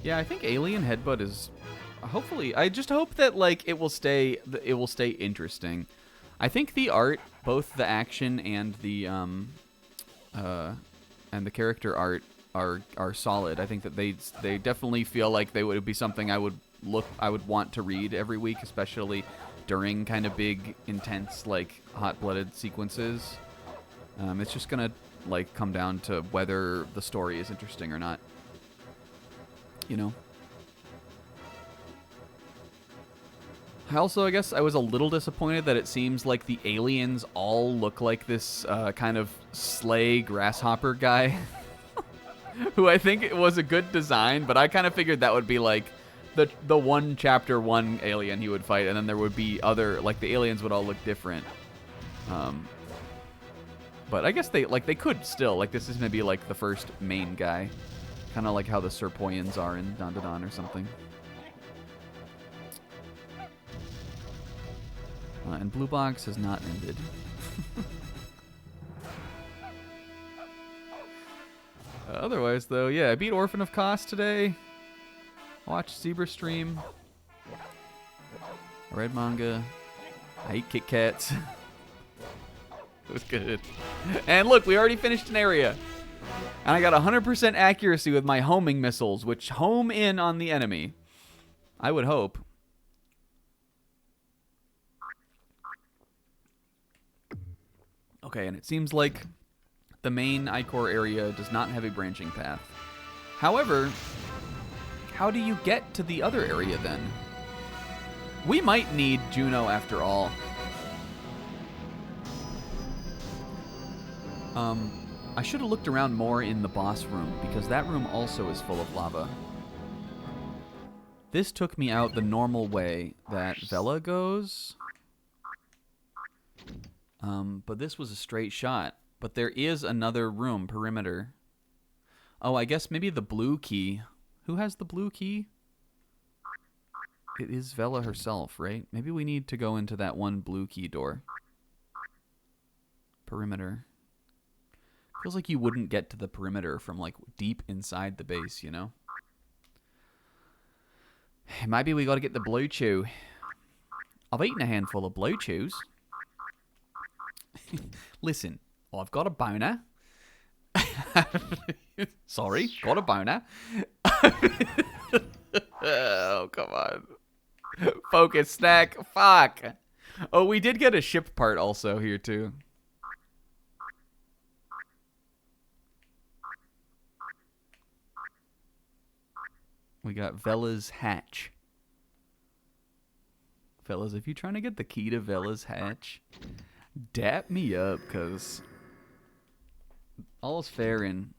Yeah, I think Alien Headbutt is hopefully. I just hope that like it will stay interesting. I think the art, both the action and the character art are solid. I think that they definitely feel like they would be something I would want to read every week, especially during kind of big, intense, like hot-blooded sequences. It's just gonna like come down to whether the story is interesting or not. You know. I guess I was a little disappointed that it seems like the aliens all look like this kind of sleigh grasshopper guy, who I think it was a good design, but I kind of figured that would be like the one chapter one alien he would fight, and then there would be other, like the aliens would all look different. But I guess they could still, like this is maybe like the first main guy, kind of like how the Serpoians are in Dandadan or something. And Blue Box has not ended. Otherwise, though, yeah, I beat Orphan of Kos today. Watched Zebra stream. I read manga. I ate Kit Kats. It was good. And look, we already finished an area. And I got 100% accuracy with my homing missiles, which home in on the enemy. I would hope. Okay, and it seems like the main Icor area does not have a branching path. However, how do you get to the other area then? We might need Juno after all. I should have looked around more in the boss room, because that room also is full of lava. This took me out the normal way that Vela goes. But this was a straight shot. But there is another room, perimeter. Oh, I guess maybe the blue key. Who has the blue key? It is Vela herself, right? Maybe we need to go into that one blue key door. Perimeter. Feels like you wouldn't get to the perimeter from, like, deep inside the base, you know? Maybe we gotta get the blue chew. I've eaten a handful of blue chews. Listen, I've got a boner. Sorry, got a boner. Oh, come on. Focus, snack. Fuck. Oh, we did get a ship part also here, too. We got Vela's hatch. Fellas, if you're trying to get the key to Vela's hatch, dap me up, because all's fair in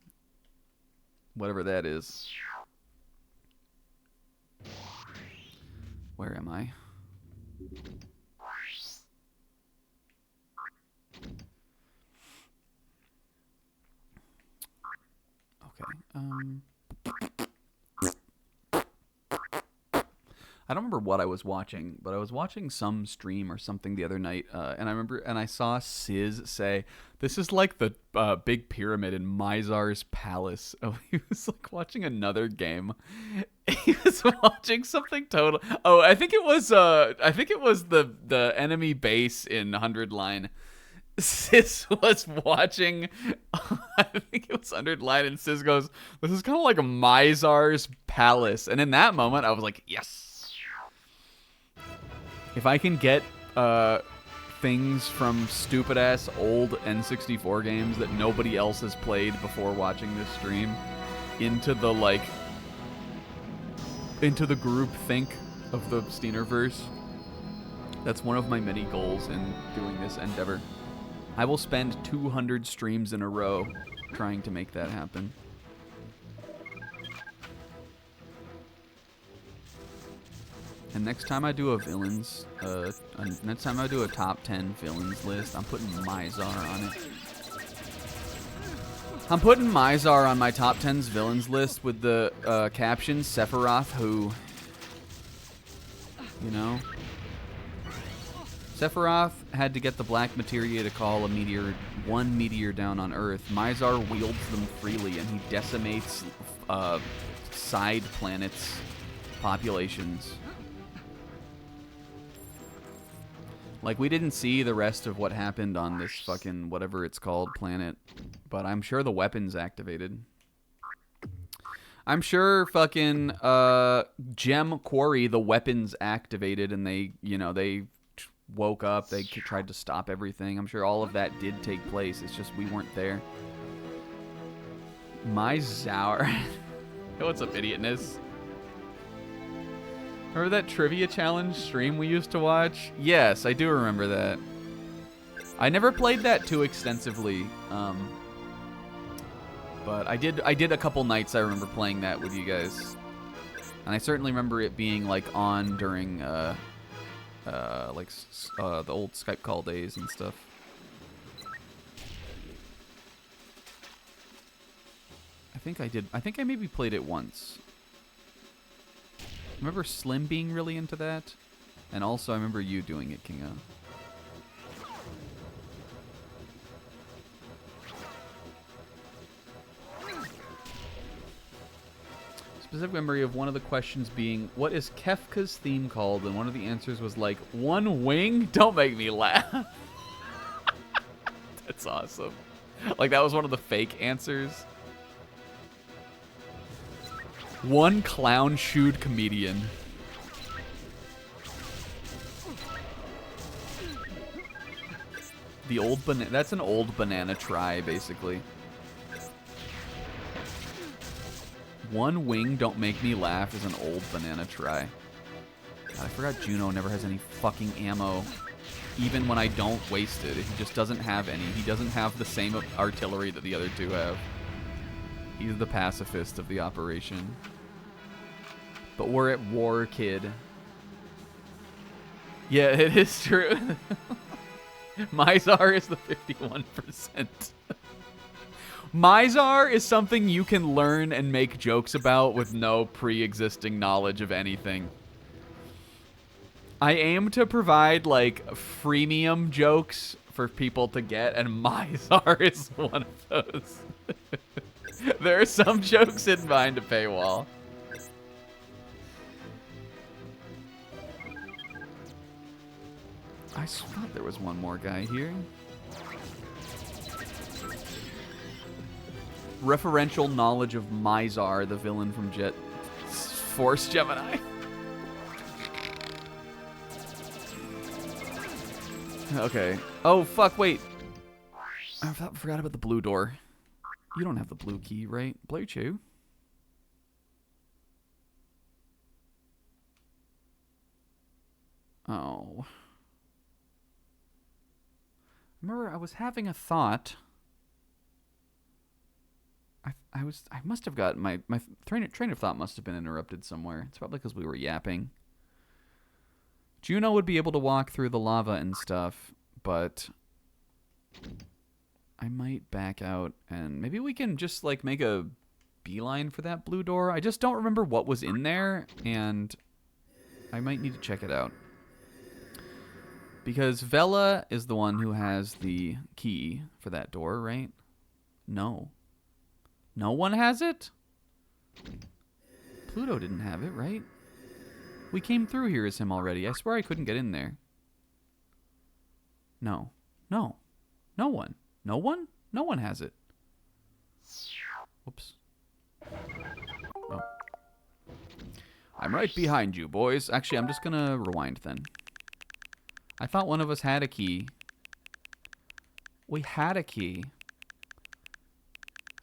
whatever that is. Where am I? Okay. I don't remember what I was watching, but I was watching some stream or something the other night, and I saw Sizz say, "This is like the big pyramid in Mizar's palace." Oh, he was like watching another game. He was watching something total. Oh, I think it was the enemy base in 100 Line. Sizz was watching, I think it was 100 Line, and Sizz goes, "This is kind of like a Mizar's palace," and in that moment, I was like, yes. If I can get things from stupid-ass old N64 games that nobody else has played before watching this stream into the group think of the Steenerverse, that's one of my many goals in doing this endeavor. I will spend 200 streams in a row trying to make that happen. And next time I do a villains, next time I do a top 10 villains list, I'm putting Mizar on it. I'm putting Mizar on my top 10's villains list with the caption, Sephiroth who, you know. Sephiroth had to get the black materia to call one meteor down on Earth. Mizar wields them freely, and he decimates side planets' populations. Like, we didn't see the rest of what happened on this fucking whatever it's called planet, but I'm sure the weapons activated. I'm sure fucking Gem Quarry, the weapons activated, and they woke up, they tried to stop everything. I'm sure all of that did take place. It's just we weren't there. Mizar. What's up, idiotness? Remember that trivia challenge stream we used to watch? Yes, I do remember that. I never played that too extensively, but I did a couple nights. I remember playing that with you guys, and I certainly remember it being like on during the old Skype call days and stuff. I think I did. I think I maybe played it once. I remember Slim being really into that, and also I remember you doing it, Kingo. Specific memory of one of the questions being, what is Kefka's theme called? And one of the answers was like, one wing? Don't make me laugh. That's awesome. Like, that was one of the fake answers. One clown-shoed comedian. The old banana. That's an old banana try, basically. One wing don't make me laugh is an old banana try. God, I forgot Juno never has any fucking ammo. Even when I don't waste it. He just doesn't have any. He doesn't have the same artillery that the other two have. He's the pacifist of the operation. But we're at war, kid. Yeah, it is true. Mizar is the 51%. Mizar is something you can learn and make jokes about with no pre-existing knowledge of anything. I aim to provide, like, freemium jokes for people to get, and Mizar is one of those. There are some jokes hidden behind a paywall. I thought there was one more guy here. Referential knowledge of Mizar, the villain from Jet Force Gemini. Okay. Oh, fuck, wait. I forgot about the blue door. You don't have the blue key, right? Blue Chew? Oh. Remember, I was having a thought. I must have got my train of thought must have been interrupted somewhere. It's probably because we were yapping. Juno would be able to walk through the lava and stuff, but I might back out and maybe we can just like make a beeline for that blue door. I just don't remember what was in there, and I might need to check it out. Because Vela is the one who has the key for that door, right? No. No one has it? Pluto didn't have it, right? We came through here as him already. I swear I couldn't get in there. No. No. No one. No one? No one has it. Whoops. Oh. I'm right behind you, boys. Actually, I'm just gonna rewind then. I thought one of us had a key. We had a key.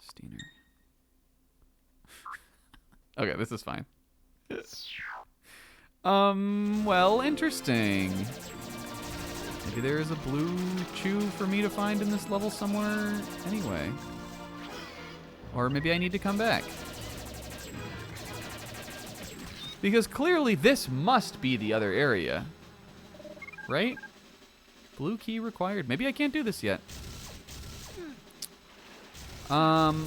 Steiner. Okay, this is fine. Well, interesting. Maybe there is a blue chew for me to find in this level somewhere anyway. Or maybe I need to come back. Because clearly this must be the other area. Right? Blue key required. Maybe I can't do this yet. I'm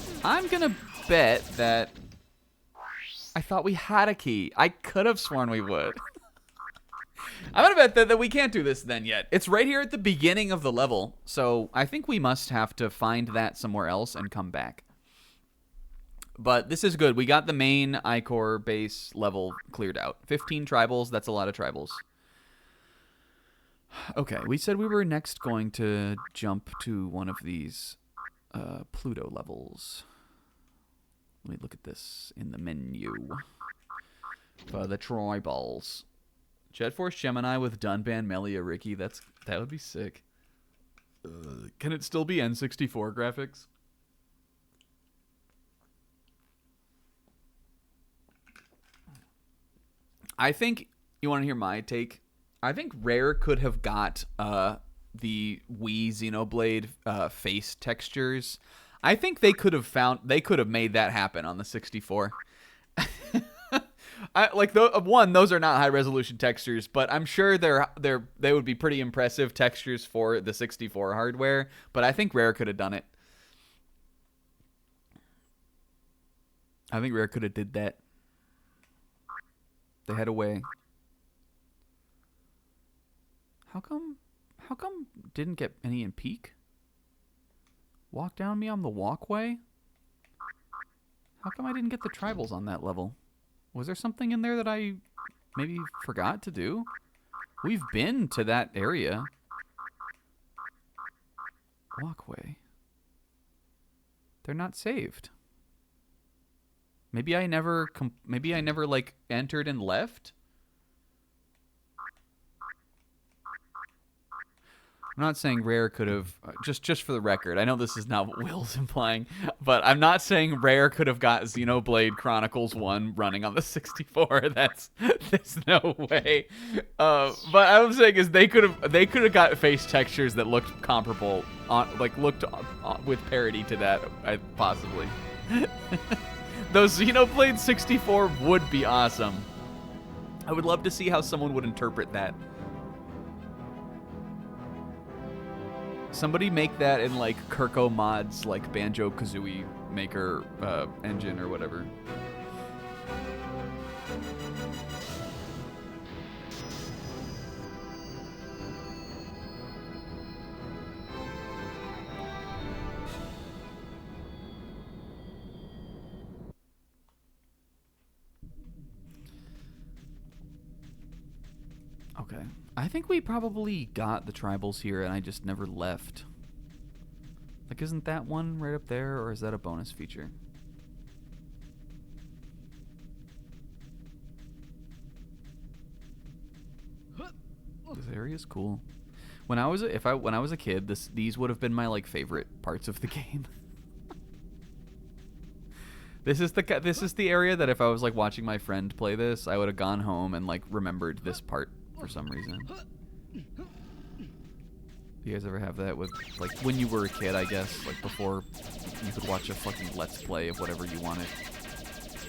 gonna bet that I thought we had a key. I could have sworn we would. I'm gonna bet that we can't do this then yet. It's right here at the beginning of the level, so I think we must have to find that somewhere else and come back. But this is good. We got the main Icor base level cleared out. 15 tribals, that's a lot of tribals. Okay, we said we were next going to jump to one of these Pluto levels. Let me look at this in the menu. For the tribals. Jet Force Gemini with Dunban, Melia, Ricky. That would be sick. Can it still be N64 graphics? I think, you want to hear my take? I think Rare could have got the Wii Xenoblade face textures. I think they could have made that happen on the 64. Those are not high resolution textures, but I'm sure they would be pretty impressive textures for the 64 hardware. But I think Rare could have done it. I think Rare could have did that. They had a way. How come didn't get any in Peak? Walk down me on the walkway? How come I didn't get the tribals on that level? Was there something in there that I maybe forgot to do? We've been to that area. Walkway. They're not saved. Maybe I never like entered and left. I'm not saying Rare could have, just for the record, I know this is not what Will's implying, but I'm not saying Rare could have got Xenoblade Chronicles 1 running on the 64. There's no way. But I'm saying is they could have got face textures that looked comparable, with parity to that, possibly. Those Xenoblade 64 would be awesome. I would love to see how someone would interpret that. Somebody make that in like Kirko Mod's like Banjo-Kazooie Maker engine or whatever. Okay. I think we probably got the tribals here and I just never left. Like, isn't that one right up there, or is that a bonus feature? This area is cool. When I was a kid, these would have been my like favorite parts of the game. This is the area that if I was like watching my friend play this, I would have gone home and like remembered this part for some reason. Do you guys ever have that with like when you were a kid, I guess, like before you could watch a fucking let's play of whatever you wanted?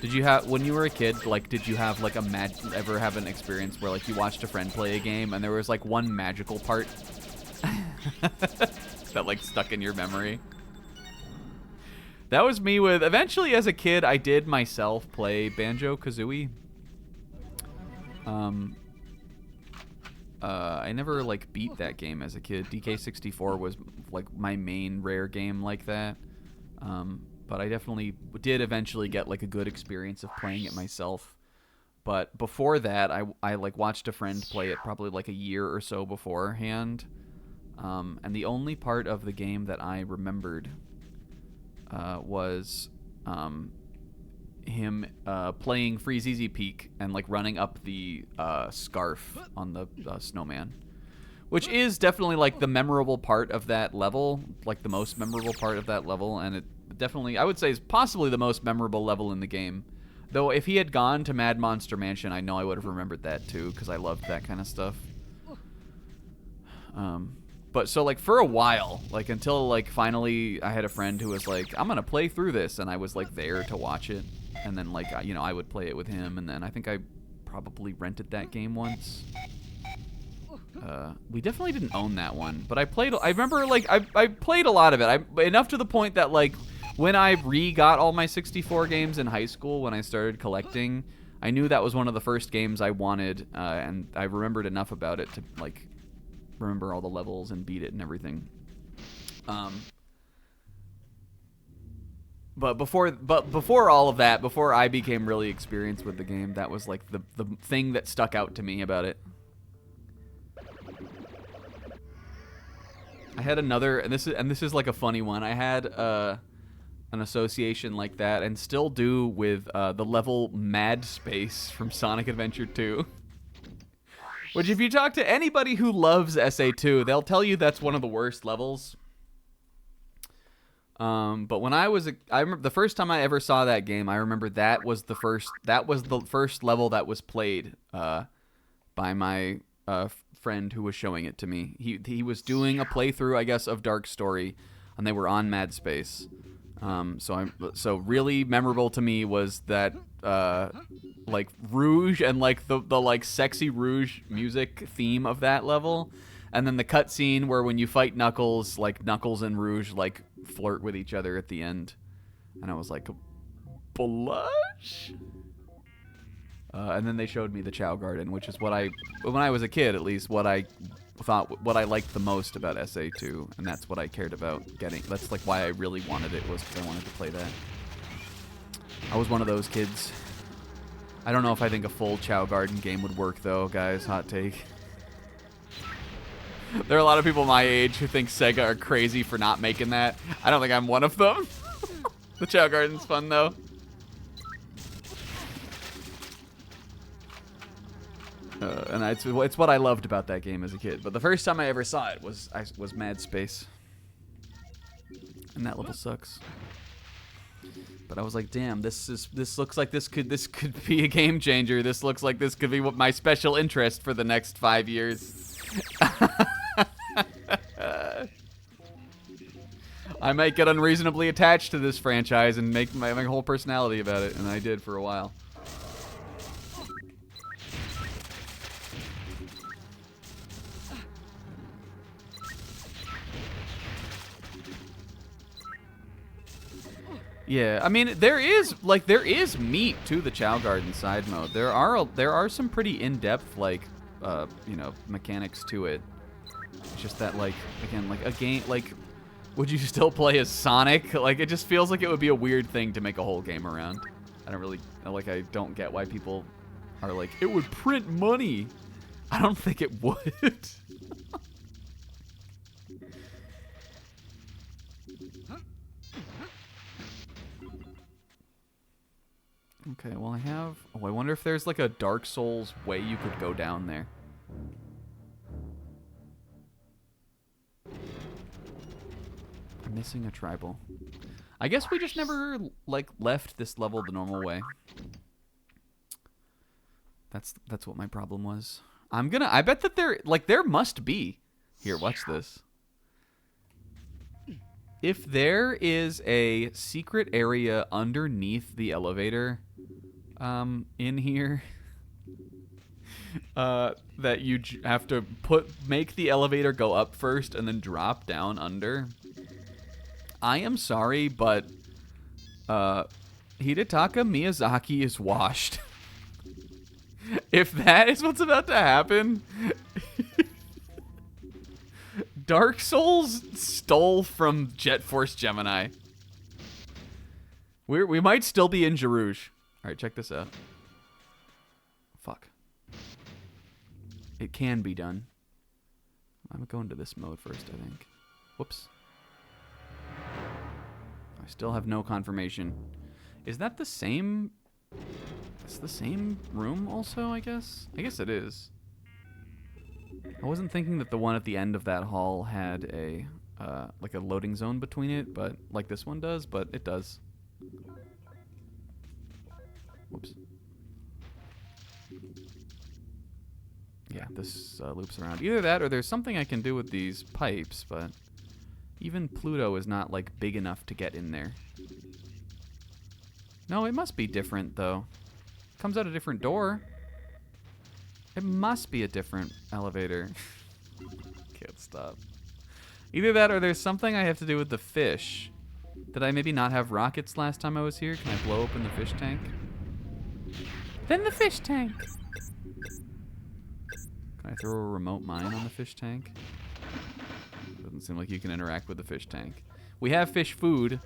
Did you have, when you were a kid, like did you have like ever have an experience where like you watched a friend play a game and there was like one magical part that like stuck in your memory? That was me with, eventually as a kid, I did myself play Banjo-Kazooie. I never like beat that game as a kid. DK64 was like my main Rare game like that. But I definitely did eventually get like a good experience of playing it myself. But before that, I like watched a friend play it probably like a year or so beforehand. And the only part of the game that I remembered was him playing Freeze Easy Peak and like running up the scarf on the snowman, which is definitely like the memorable part of that level, like the most memorable part of that level, and it definitely, I would say, is possibly the most memorable level in the game. Though if he had gone to Mad Monster Mansion, I know I would have remembered that too, because I loved that kind of stuff. But so like for a while, like until like finally I had a friend who was like, I'm gonna play through this, and I was like there to watch it, and then like you know, I would play it with him, and then I think I probably rented that game once. We definitely didn't own that one, but I remember like I played a lot of it. Enough to the point that like when I got all my 64 games in high school, when I started collecting, I knew that was one of the first games I wanted, and I remembered enough about it to like remember all the levels and beat it and everything. But before all of that, before I became really experienced with the game, that was like the thing that stuck out to me about it. I had another, and this is like a funny one. I had an association like that, and still do, with the level Mad Space from Sonic Adventure 2. Which, if you talk to anybody who loves SA2, they'll tell you that's one of the worst levels. But when I remember the first time I ever saw that game, I remember that was the first level that was played by my friend who was showing it to me. He was doing a playthrough, I guess, of Dark Story, and they were on Mad Space. So really memorable to me was that like Rouge and like the like sexy Rouge music theme of that level, and then the cutscene where when you fight Knuckles, like Knuckles and Rouge like flirt with each other at the end, and I was like, blush. And then they showed me the Chow Garden, which is when I was a kid at least, what I liked the most about SA2, and that's what I cared about getting. That's like why I really wanted it, was because I wanted to play that. I was one of those kids. I don't know if I think a full Chow Garden game would work though, guys. Hot take. There are a lot of people my age who think Sega are crazy for not making that. I don't think I'm one of them. The Chow Garden's fun though. And it's what I loved about that game as a kid. But the first time I ever saw it was Mad Space. And that level sucks. But I was like, damn, this looks like this could be a game changer. This looks like this could be what my special interest for the next 5 years. I might get unreasonably attached to this franchise and make my whole personality about it, and I did for a while. Yeah, I mean, there is meat to the Chow Garden side mode. There are some pretty in-depth, like, you know, mechanics to it. It's just that, like, again, like a game, like, would you still play as Sonic? Like, it just feels like it would be a weird thing to make a whole game around. I don't get why people are like, it would print money. I don't think it would. Okay, well I have... Oh, I wonder if there's like a Dark Souls way you could go down there. I'm missing a tribal. I guess we just never, like, left this level the normal way. That's what my problem was. I bet that there must be... Here, watch this. If there is a secret area underneath the elevator... in here, that you have to make the elevator go up first and then drop down under. I am sorry, but Hidetaka Miyazaki is washed. If that is what's about to happen, Dark Souls stole from Jet Force Gemini. We might still be in Jeruge. Alright, check this out. Fuck. It can be done. I'm going to this mode first, I think. Whoops. I still have no confirmation. Is that the same... It's the same room also, I guess? I guess it is. I wasn't thinking that the one at the end of that hall had a, like a loading zone between it, but like this one does, but it does. Whoops. Yeah, this loops around. Either that or there's something I can do with these pipes, but even Pluto is not, like, big enough to get in there. No, it must be different, though. Comes out a different door. It must be a different elevator. Can't stop. Either that or there's something I have to do with the fish. Did I maybe not have rockets last time I was here? Can I blow open the fish tank? Then the fish tank. Can I throw a remote mine on the fish tank? Doesn't seem like you can interact with the fish tank. We have fish food,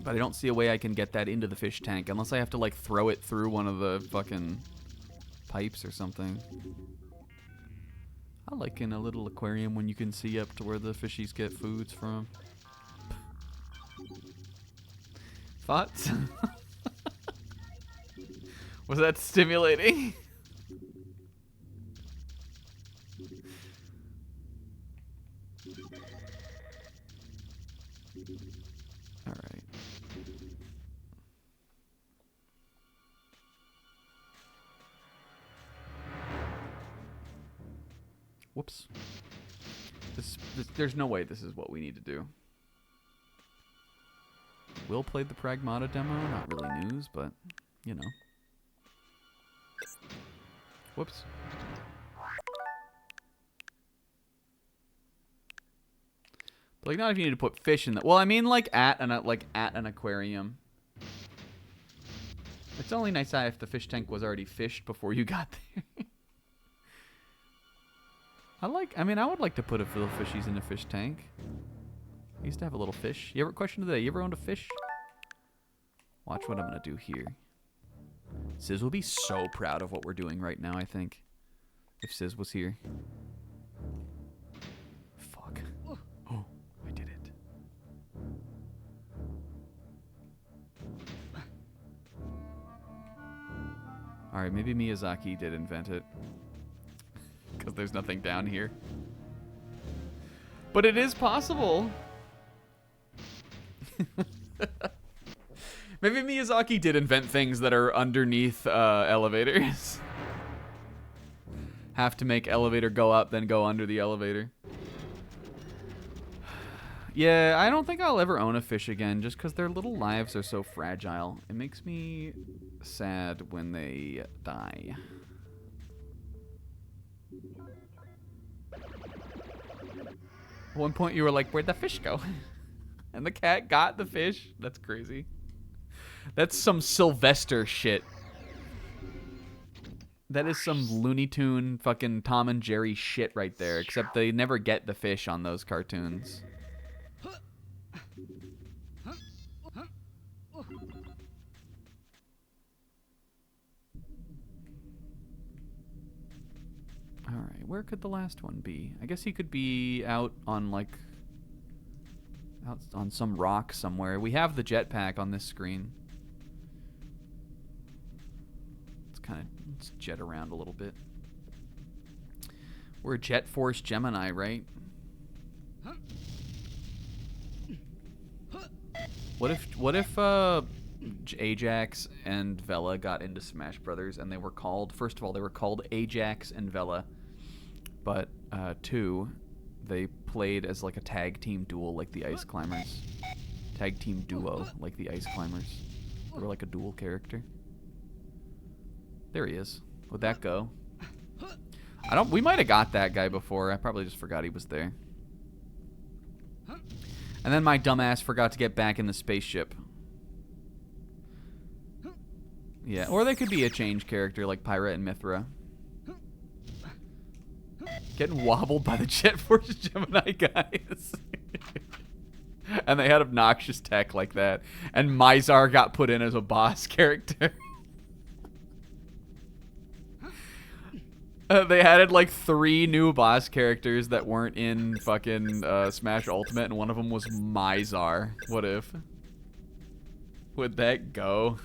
but I don't see a way I can get that into the fish tank unless I have to, like, throw it through one of the fucking pipes or something. I like in a little aquarium when you can see up to where the fishies get foods from. Thoughts? Was that stimulating? All right. Whoops. There's no way this is what we need to do. Will played the Pragmata demo. Not really news, but, you know. Whoops. But, like, not if you need to put fish in the... Well, I mean, like, at an aquarium. It's only nice if the fish tank was already fished before you got there. I mean, I would like to put a little fishies in a fish tank. I used to have a little fish. Question of the day, you ever owned a fish? Watch what I'm going to do here. Sizz will be so proud of what we're doing right now, I think. If Sizz was here. Fuck. Oh, I did it. Alright, maybe Miyazaki did invent it. Because there's nothing down here. But it is possible. Maybe Miyazaki did invent things that are underneath elevators. Have to make elevator go up, then go under the elevator. Yeah, I don't think I'll ever own a fish again, just because their little lives are so fragile. It makes me sad when they die. At one point you were like, where'd the fish go? And the cat got the fish. That's crazy. That's some Sylvester shit. That is some Looney Tune fucking Tom and Jerry shit right there, except they never get the fish on those cartoons. Alright, where could the last one be? I guess he could be out on, like, out on some rock somewhere. We have the jetpack on this screen. Let's jet around a little bit. We're a Jet Force Gemini, right? What if Ajax and Vela got into Smash Brothers and they were called, first of all, they were called Ajax and Vela, but two, they played as like a tag team duel like the Ice Climbers. Tag team duo like the Ice Climbers. They were like a dual character. There he is. Would that go? We might have got that guy before. I probably just forgot he was there. And then my dumbass forgot to get back in the spaceship. Yeah, or they could be a change character like Pyra and Mithra. Getting wobbled by the Jet Force Gemini guys. And they had obnoxious tech like that. And Mizar got put in as a boss character. They added like 3 new boss characters that weren't in fucking Smash Ultimate, and one of them was Mizar. What if? Would that go?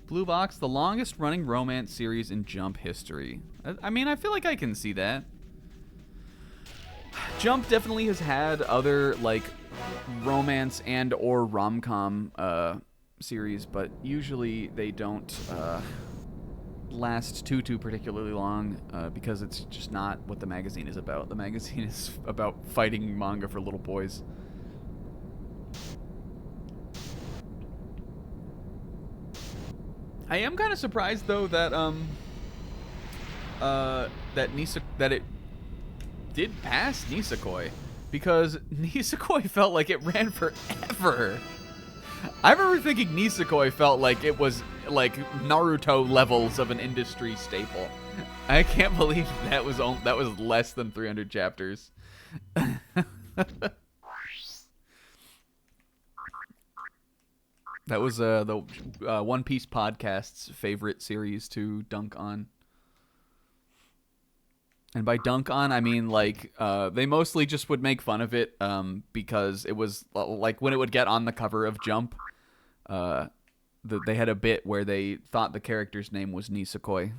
Blue Box, the longest running romance series in Jump history. I mean, I feel like I can see that. Jump definitely has had other like romance and or rom-com series, but usually they don't last too particularly long because it's just not what the magazine is about. The magazine is about fighting manga for little boys. I am kind of surprised though that that it did pass Nisekoi, because Nisekoi felt like it ran forever. I remember thinking Nisekoi felt like it was like Naruto levels of an industry staple. I can't believe that was less than 300 chapters. That was the One Piece podcast's favorite series to dunk on. And by dunk on, I mean, like, they mostly just would make fun of it because it was, like, when it would get on the cover of Jump, they had a bit where they thought the character's name was Nisekoi.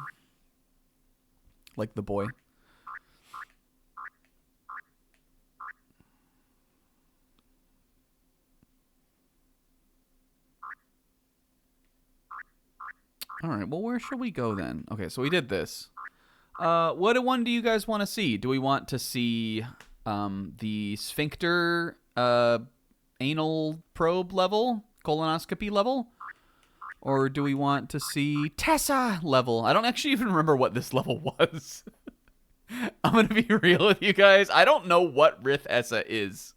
Like the boy. Alright, well, where should we go then? Okay, so we did this. What one do you guys want to see? Do we want to see the sphincter anal probe level? Colonoscopy level? Or do we want to see Tessa level? I don't actually even remember what this level was. I'm going to be real with you guys. I don't know what Rith Essa is.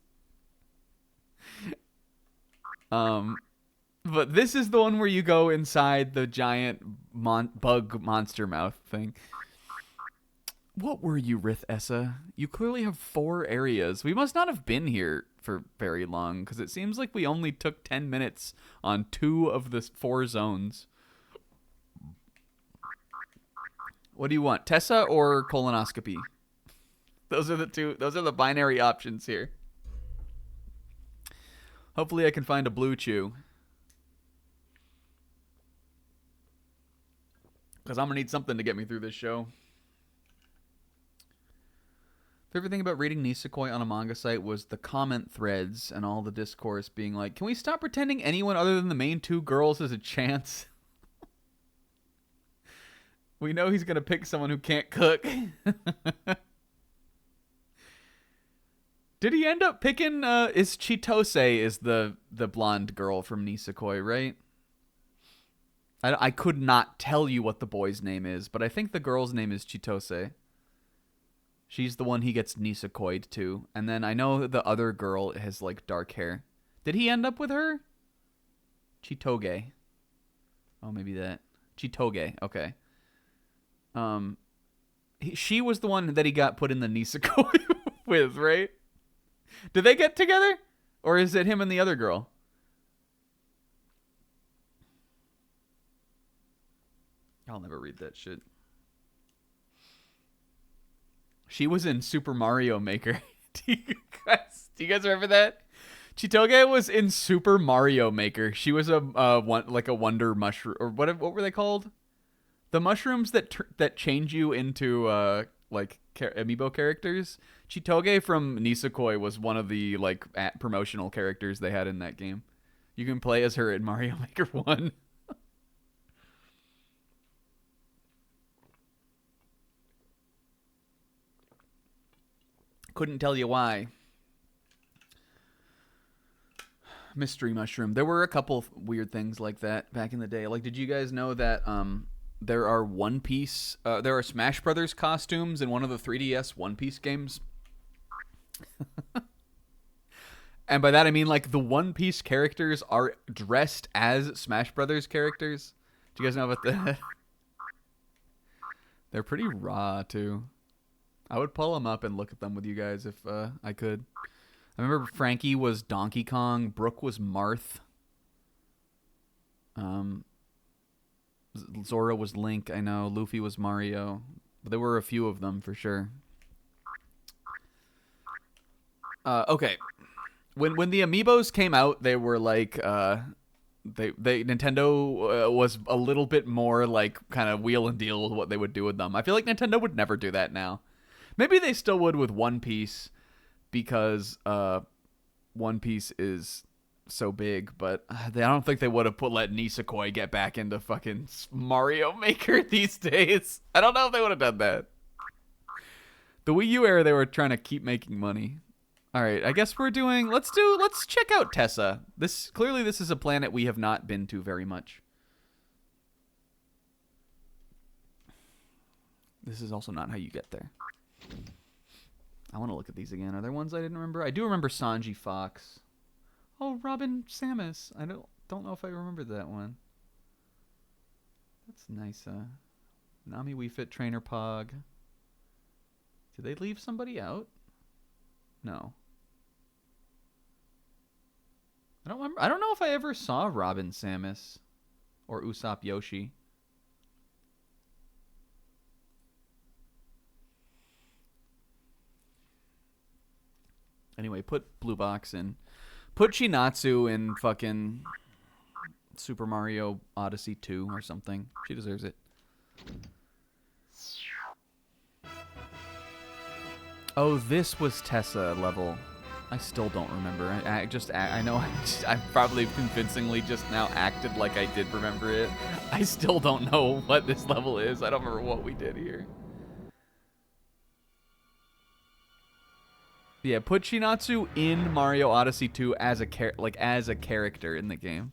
But this is the one where you go inside the giant bug monster mouth thing. What were you, Rith Essa? You clearly have 4 areas. We must not have been here for very long, because it seems like we only took 10 minutes on 2 of the 4 zones. What do you want, Tessa or colonoscopy? Those are the binary options here. Hopefully I can find a blue chew. Because I'm going to need something to get me through this show. Favorite thing about reading Nisekoi on a manga site was the comment threads and all the discourse being like, can we stop pretending anyone other than the main two girls has a chance? We know he's going to pick someone who can't cook. Did he end up picking, is Chitose is the blonde girl from Nisekoi, right? I could not tell you what the boy's name is, but I think the girl's name is Chitose. She's the one he gets Nisekoi'd to. And then I know the other girl has, like, dark hair. Did he end up with her? Chitoge. Oh, maybe that. Chitoge, okay. She was the one that he got put in the Nisekoi with, right? Did they get together? Or is it him and the other girl? I'll never read that shit. She was in Super Mario Maker. Do you guys remember that? Chitoge was in Super Mario Maker. She was a wonder mushroom, or what were they called? The mushrooms that change you into amiibo characters. Chitoge from Nisekoi was one of the promotional characters they had in that game. You can play as her in Mario Maker 1. Couldn't tell you why. Mystery mushroom. There were a couple weird things like that back in the day. Like, did you guys know that there are there are Smash Brothers costumes in one of the 3DS One Piece games? And by that I mean, like, the One Piece characters are dressed as Smash Brothers characters. Do you guys know about that? They're pretty raw, too. I would pull them up and look at them with you guys if I could. I remember Frankie was Donkey Kong. Brooke was Marth. Zora was Link, I know. Luffy was Mario. But there were a few of them for sure. Okay. When the Amiibos came out, they were like... Nintendo was a little bit more like kind of wheel and deal with what they would do with them. I feel like Nintendo would never do that now. Maybe they still would with One Piece because One Piece is so big, but I don't think they would have let Nisekoi get back into fucking Mario Maker these days. I don't know if they would have done that. The Wii U era, they were trying to keep making money. All right, I guess we're doing... Let's check out Tessa. Clearly this is a planet we have not been to very much. This is also not how you get there. I want to look at these again. Are there ones I didn't remember? I do remember Sanji Fox. Oh, Robin Samus. I don't know if I remember that one. That's nice. Nami Wii Fit Trainer Pog. Did they leave somebody out? No. I don't remember. I don't know if I ever saw Robin Samus or Usopp Yoshi. Anyway, put Blue Box in. Put Chinatsu in fucking Super Mario Odyssey 2 or something. She deserves it. Oh, this was Tessa level. I still don't remember. I know I probably convincingly just now acted like I did remember it. I still don't know what this level is. I don't remember what we did here. Yeah, put Chinatsu in Mario Odyssey 2 as a character in the game.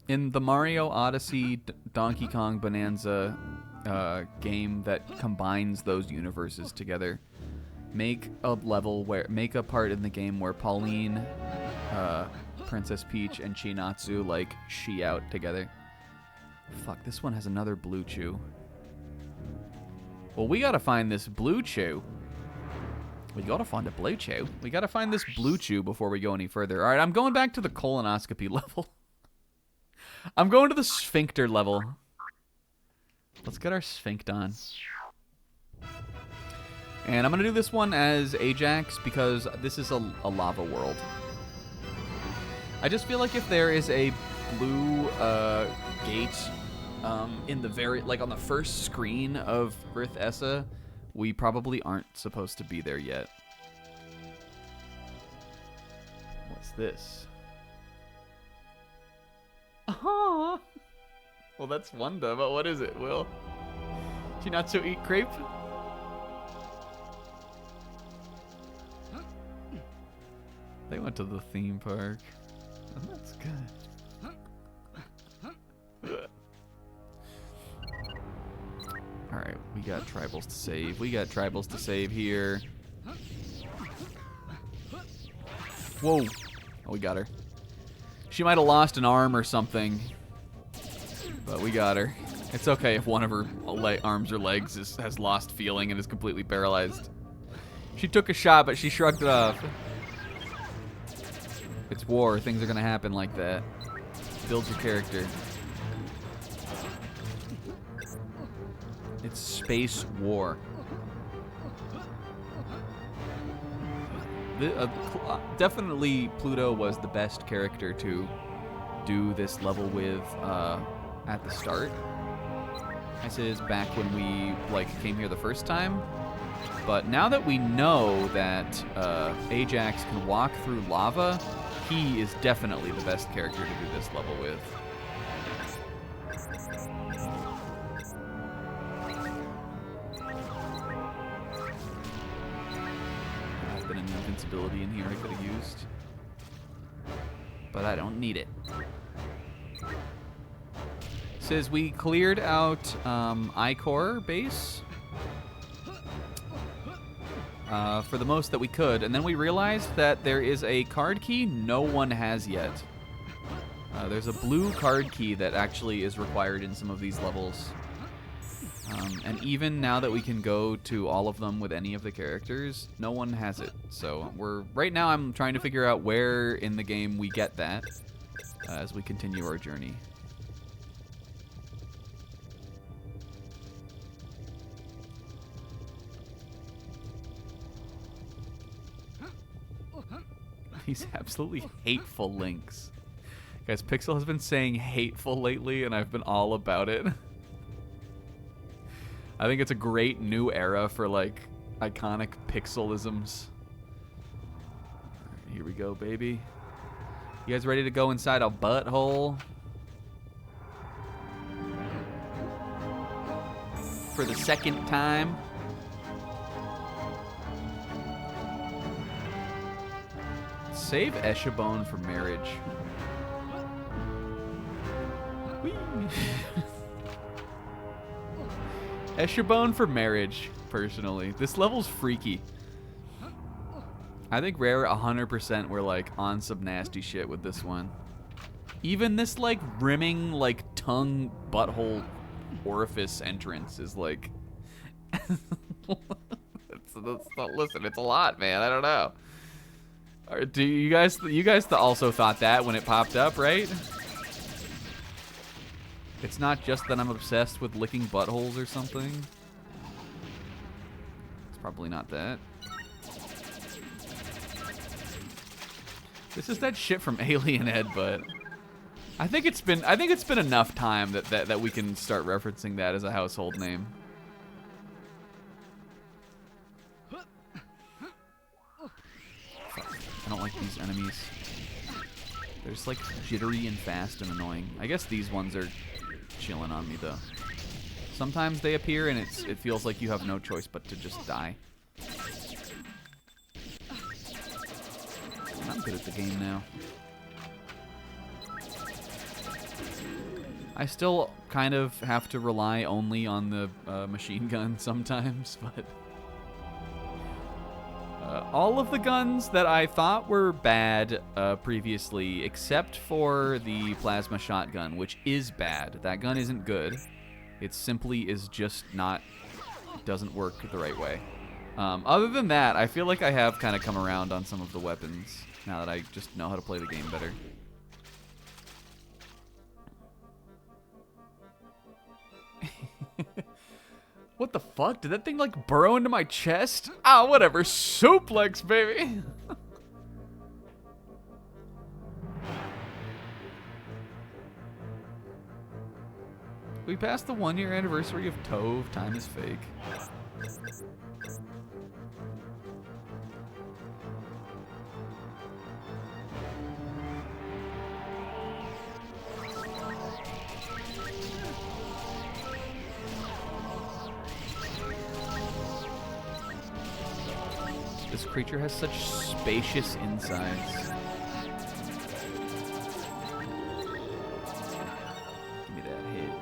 In the Mario Odyssey Donkey Kong Bonanza game that combines those universes together, make a part in the game where Pauline, Princess Peach, and Chinatsu she out together. Fuck, this one has another Blue Chew. Well, we gotta find this Blue Chew. We gotta find a Blue Chew. We gotta find this Blue Chew before we go any further. All right, I'm going back to the colonoscopy level. I'm going to the sphincter level. Let's get our sphinct on. And I'm going to do this one as Ajax because this is a lava world. I just feel like if there is a blue gate in the very, like on the first screen of Rith Essa, we probably aren't supposed to be there yet. What's this? Oh, well, that's Wanda, but what is it, Will? Did you not so eat crepe? They went to the theme park. Oh, that's good. Alright, we got tribals to save. We got tribals to save here. Whoa. Oh, we got her. She might have lost an arm or something, but we got her. It's okay if one of her arms or legs has lost feeling and is completely paralyzed. She took a shot, but she shrugged it off. It's war. Things are going to happen like that. Build your character. It's space war. Definitely Pluto was the best character to do this level with at the start. This is back when we came here the first time. But now that we know that Ajax can walk through lava, he is definitely the best character to do this level with. There's been an invincibility in here I could have used, but I don't need it. Says we cleared out Icor base for the most that we could, and then we realized that there is a card key no one has yet. There's a blue card key that actually is required in some of these levels. And even now that we can go to all of them with any of the characters, no one has it. So right now I'm trying to figure out where in the game we get that as we continue our journey. These absolutely hateful links. Guys, Pixel has been saying hateful lately, and I've been all about it. I think it's a great new era for, like, iconic pixelisms. Alright, here we go, baby. You guys ready to go inside a butthole? For the second time? Save Eshabone for marriage. Eshabone for marriage, personally. This level's freaky. I think Rare 100% were like on some nasty shit with this one. Even this like rimming like tongue butthole orifice entrance is like listen, it's a lot, man. I don't know. Or do you guys also thought that when it popped up, right? It's not just that I'm obsessed with licking buttholes or something. It's probably not that. This is that shit from Alien Ed, but I think it's been enough time that we can start referencing that as a household name. I don't like these enemies. They're just like jittery and fast and annoying. I guess these ones are chilling on me though. Sometimes they appear and it feels like you have no choice but to just die. I'm good at the game now. I still kind of have to rely only on the machine gun sometimes, but all of the guns that I thought were bad previously, except for the plasma shotgun, which is bad. That gun isn't good. It simply is just not, doesn't work the right way. Other than that, I feel like I have kind of come around on some of the weapons now that I just know how to play the game better. What the fuck? Did that thing like burrow into my chest? Ah, whatever. Suplex, baby. We passed the 1-year anniversary of Tove. Time is fake. This creature has such spacious insides. Give me that head.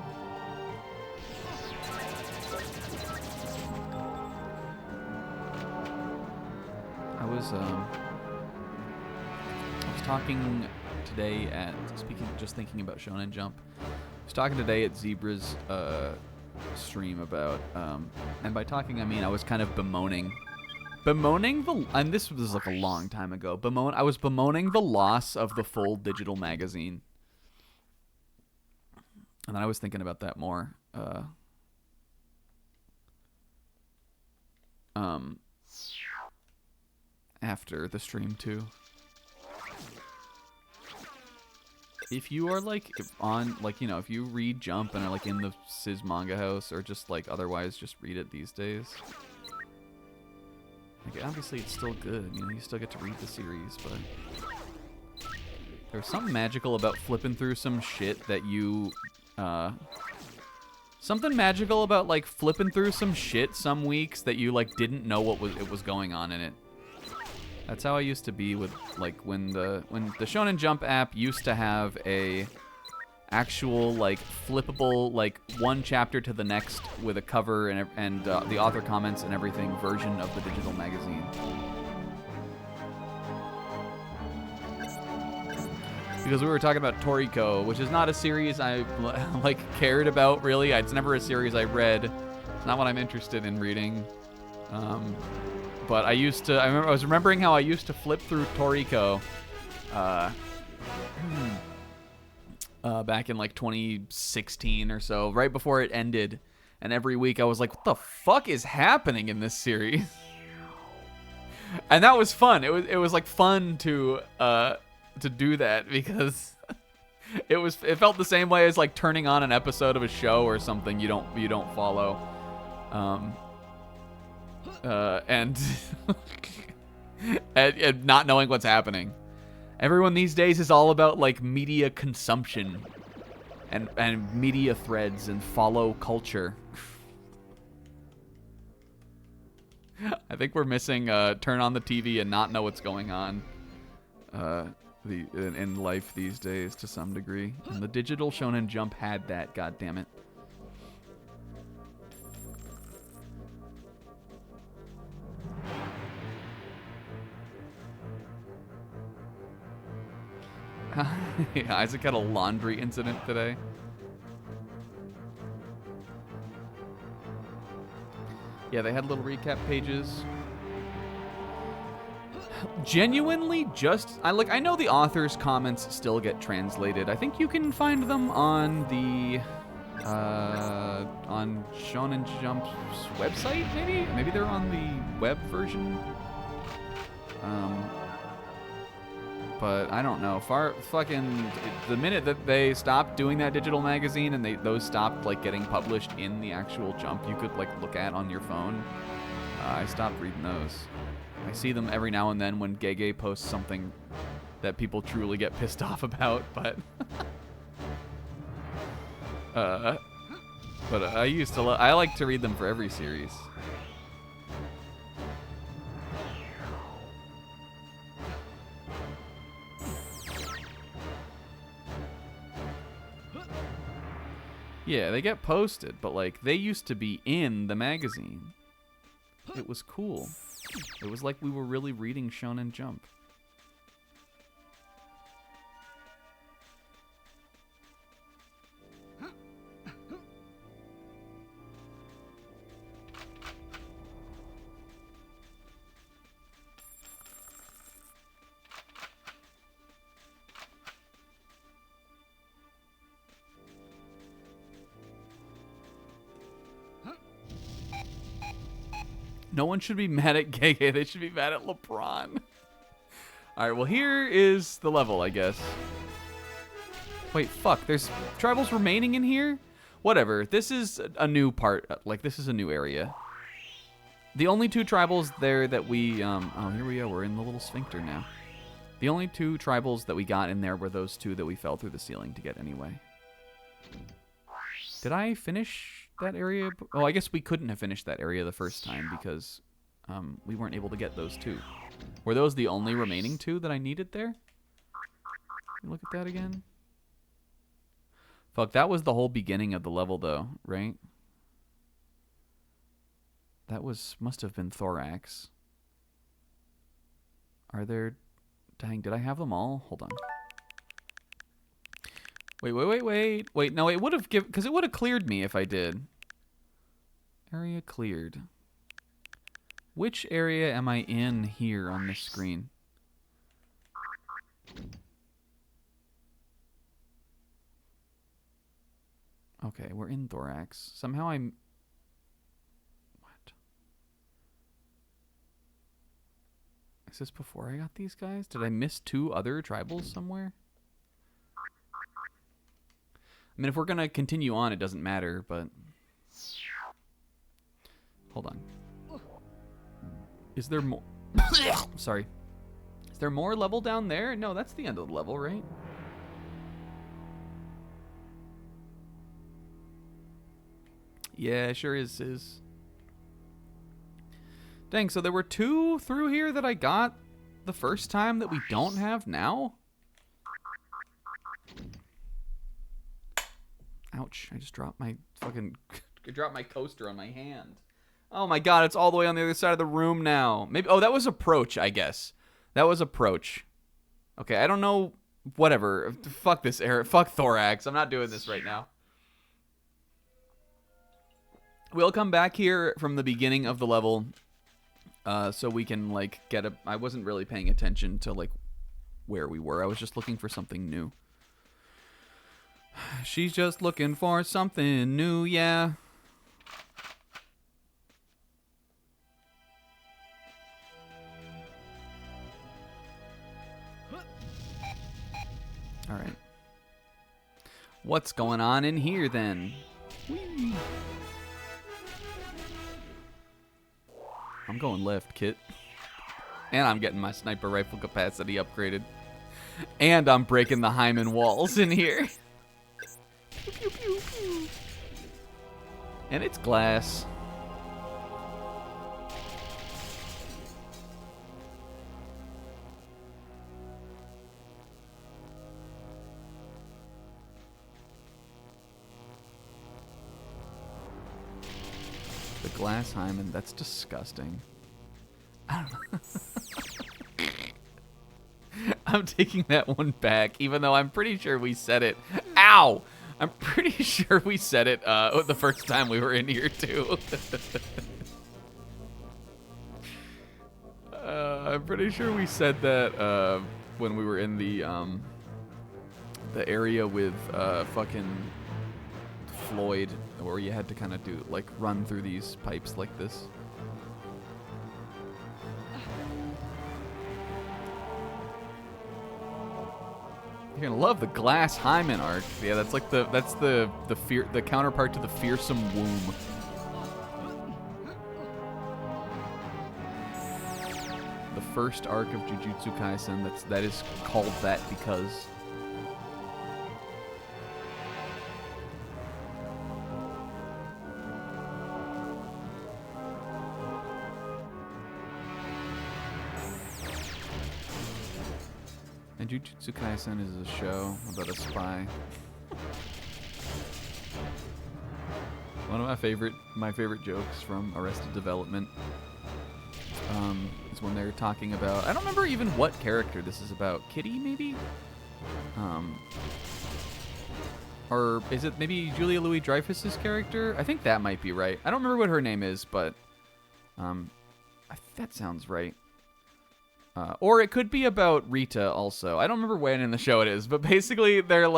I was talking today at just thinking about Shonen Jump. I was talking today at Zebra's stream about and by talking I mean I was kind of bemoaning the, and this was like a long time ago. I was bemoaning the loss of the full digital magazine, and then I was thinking about that more. After the stream too. If you are like if you read Jump and are like in the Sis Manga House or just like otherwise just read it these days. Like, obviously, it's still good. You know, you still get to read the series, but there's something magical about flipping through some shit that you, something magical about like flipping through some shit some weeks that you like didn't know what was going on in it. That's how I used to be with like when the Shonen Jump app used to have a actual like flippable like one chapter to the next with a cover and the author comments and everything version of the digital magazine. Because we were talking about Toriko, which is not a series I like cared about really. It's never a series I read. It's not what I'm interested in reading. But I was remembering how I used to flip through Toriko. Back in like 2016 or so, right before it ended, and every week I was like, "What the fuck is happening in this series?" And that was fun. It was like fun to do that because it felt the same way as like turning on an episode of a show or something you don't follow, and and not knowing what's happening. Everyone these days is all about like media consumption and media threads and follow culture. I think we're missing turn on the TV and not know what's going on in life these days to some degree. And the digital Shonen Jump had that, goddammit. Yeah, Isaac had a laundry incident today. Yeah, they had little recap pages. Genuinely, I know the author's comments still get translated. I think you can find them on the on Shonen Jump's website. Maybe they're on the web version. But I don't know. The minute that they stopped doing that digital magazine and those stopped like getting published in the actual Jump you could like look at on your phone, I stopped reading those. I see them every now and then when Gege posts something that people truly get pissed off about, but I like to read them for every series. Yeah, they get posted, but like they used to be in the magazine. It was cool. It was like we were really reading Shonen Jump. No one should be mad at Gege. They should be mad at LeBron. All right, well, here is the level, I guess. Wait, fuck. There's tribals remaining in here? Whatever. This is a new part. Like, this is a new area. The only two tribals there that we... oh, here we go. We're in the little sphincter now. The only two tribals that we got in there were those two that we fell through the ceiling to get anyway. Did I finish that area? Oh, I guess we couldn't have finished that area the first time because we weren't able to get those two. Were those the only remaining two that I needed there? Look at that again. Fuck, that was the whole beginning of the level, though, right? That must have been Thorax. Are there... Dang, did I have them all? Hold on. Wait, no, it would have given... Because it would have cleared me if I did. Area cleared. Which area am I in here on this screen? Okay, we're in Thorax. Somehow I'm... What? Is this before I got these guys? Did I miss two other tribals somewhere? I mean, if we're going to continue on, it doesn't matter, but... Hold on. Is there more... Sorry. Is there more level down there? No, that's the end of the level, right? Yeah, sure is. Dang, so there were two through here that I got the first time that we don't have now? Ouch, I just dropped my fucking... I dropped my coaster on my hand. Oh my god, it's all the way on the other side of the room now. Maybe... Oh, that was Approach, I guess. That was Approach. Okay, I don't know... Whatever. Fuck this era. Fuck Thorax. I'm not doing this right now. We'll come back here from the beginning of the level, so we can, like, get a... I wasn't really paying attention to, like, where we were. I was just looking for something new. She's just looking for something new, yeah. All right. What's going on in here, then? Whee! I'm going left, kit. And I'm getting my sniper rifle capacity upgraded. And I'm breaking the Hyman walls in here. Pew, pew, pew, pew. And it's glass. The glass Hyman, that's disgusting. I don't know. I'm taking that one back, even though I'm pretty sure we said it. Ow! I'm pretty sure we said it the first time we were in here, too. I'm pretty sure we said that when we were in the area with fucking Floyd, where you had to kind of do, like, run through these pipes like this. You're gonna love the glass Hyman arc. Yeah, that's like the counterpart to the fearsome womb. The first arc of Jujutsu Kaisen that is called that because. And Jujutsu Kaisen is a show about a spy. One of my favorite jokes from Arrested Development is when they're talking about, I don't remember even what character this is about. Kitty, maybe? Or is it maybe Julia Louis-Dreyfus's character? I think that might be right. I don't remember what her name is, but that sounds right. Or it could be about Rita also. I don't remember when in the show it is, but basically they're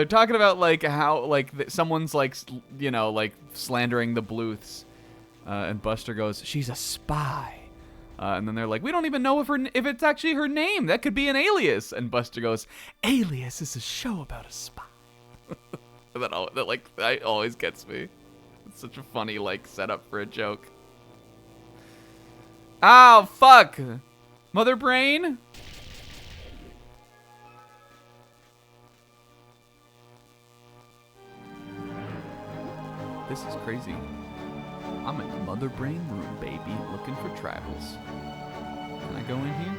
talking about like how like someone's like, you know, like slandering the Bluths, And Buster goes, she's a spy. And then they're like, we don't even know if it's actually her name. That could be an alias. And Buster goes, Alias is a show about a spy. That always gets me. It's such a funny, like, setup for a joke. Oh, fuck. Mother Brain? This is crazy. I'm in the Mother Brain room, baby, looking for tribals. Can I go in here?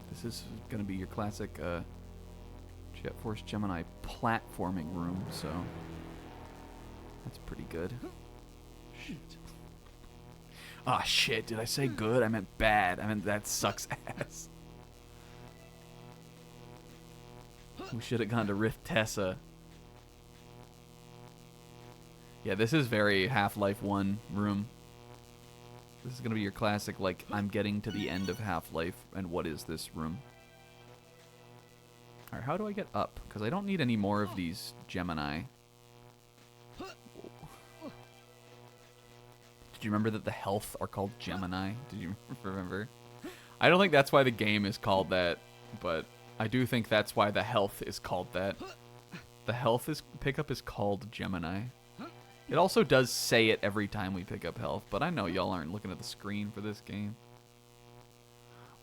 This is gonna be your classic Jet Force Gemini platforming room, so that's pretty good. Shit. Ah, oh, shit. Did I say good? I meant bad. I meant that sucks ass. We should have gone to Rift Tessa. Yeah, this is very Half-Life 1 room. This is going to be your classic, like, I'm getting to the end of Half-Life, and what is this room? Alright, how do I get up? Because I don't need any more of these Gemini. Did you remember that the health are called Gemini? Did you remember? I don't think that's why the game is called that, but I do think that's why the health is called that. The health pickup is called Gemini. It also does say it every time we pick up health, but I know y'all aren't looking at the screen for this game.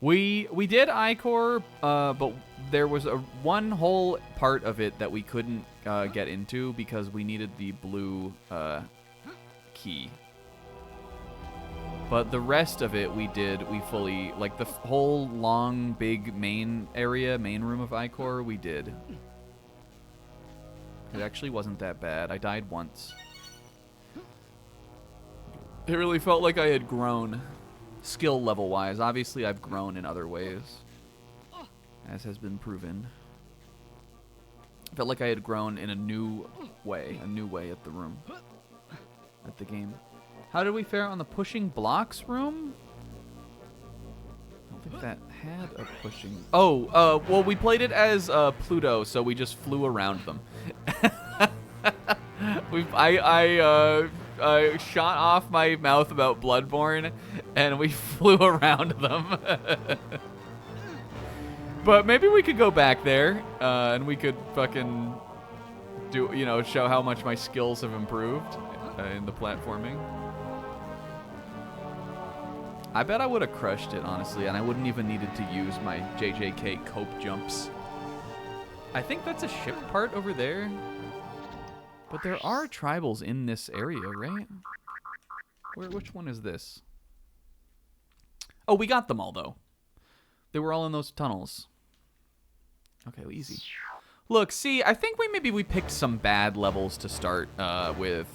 We did Icor, but there was one whole part of it that we couldn't get into because we needed the blue key. But the rest of it we fully, like the whole long, big main room of Icor, we did. It actually wasn't that bad. I died once. It really felt like I had grown, skill level-wise. Obviously, I've grown in other ways, as has been proven. I felt like I had grown in a new way at the room, at the game. How did we fare on the pushing blocks room? I don't think that had a pushing... Oh, well, we played it as Pluto, so we just flew around them. I shot off my mouth about Bloodborne, and we flew around them. But maybe we could go back there, and we could fucking show how much my skills have improved in the platforming. I bet I would have crushed it, honestly, and I wouldn't even needed to use my JJK cope jumps. I think that's a ship part over there. But there are tribals in this area, right? Which one is this? Oh, we got them all, though. They were all in those tunnels. Okay, well, easy. Look, see, I think maybe we picked some bad levels to start with.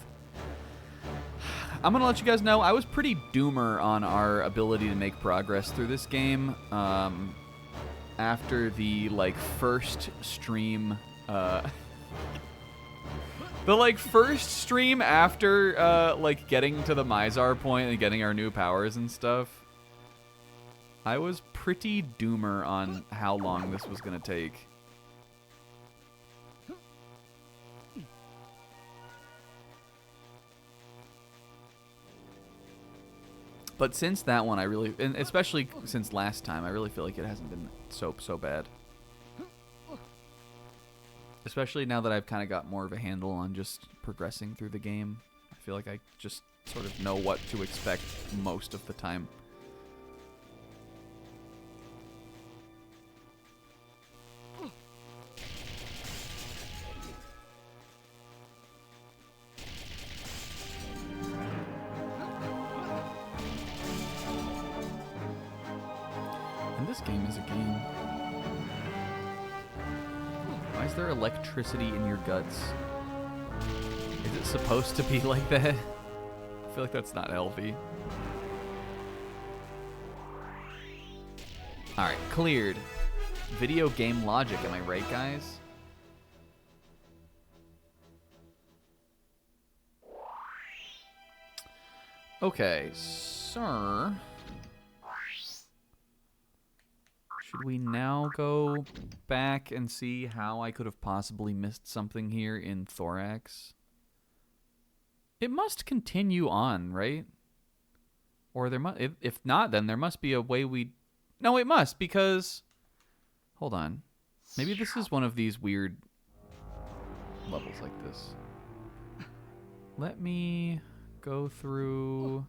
I'm going to let you guys know, I was pretty doomer on our ability to make progress through this game. After the, first stream... The, first stream after, getting to the Mizar point and getting our new powers and stuff, I was pretty doomer on how long this was going to take. But since that one, and especially since last time, I really feel like it hasn't been so bad. Especially now that I've kind of got more of a handle on just progressing through the game. I feel like I just sort of know what to expect most of the time. And this game is a game. Why is there electricity in your guts? Is it supposed to be like that? I feel like that's not healthy. Alright, cleared. Video game logic, am I right, guys? Okay, sir. Should we now go back and see how I could have possibly missed something here in Thorax? It must continue on, right? Or there must, if not, then there must be a way we... No, it must, because... Hold on. Maybe this is one of these weird levels like this. Let me go through...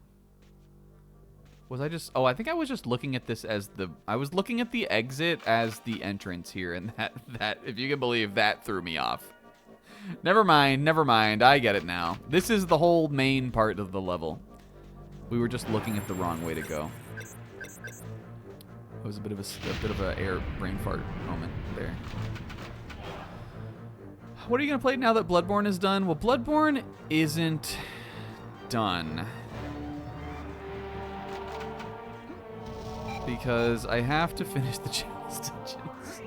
Was I just... Oh, I think I was just looking at this as the... I was looking at the exit as the entrance here, and that if you can believe, that threw me off. Never mind, never mind. I get it now. This is the whole main part of the level. We were just looking at the wrong way to go. It was a bit of a air brain fart moment there. What are you gonna play now that Bloodborne is done? Well, Bloodborne isn't done. Because I have to finish the challenge dungeons.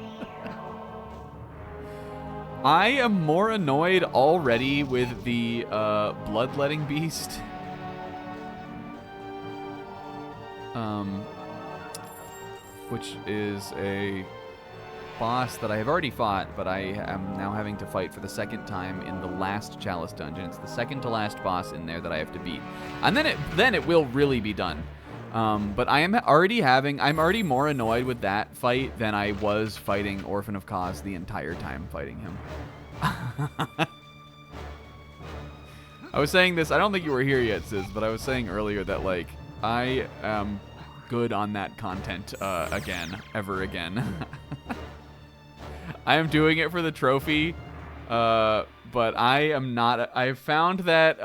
I am more annoyed already with the bloodletting beast. Which is a boss that I have already fought, but I am now having to fight for the second time in the last Chalice dungeon. It's the second to last boss in there that I have to beat. And then it will really be done. But I'm already more annoyed with that fight than I was fighting Orphan of Kos the entire time fighting him. I was saying this, I don't think you were here yet, Sis, but I was saying earlier that, like, I am good on that content ever again. I am doing it for the trophy, but I am not. I've found that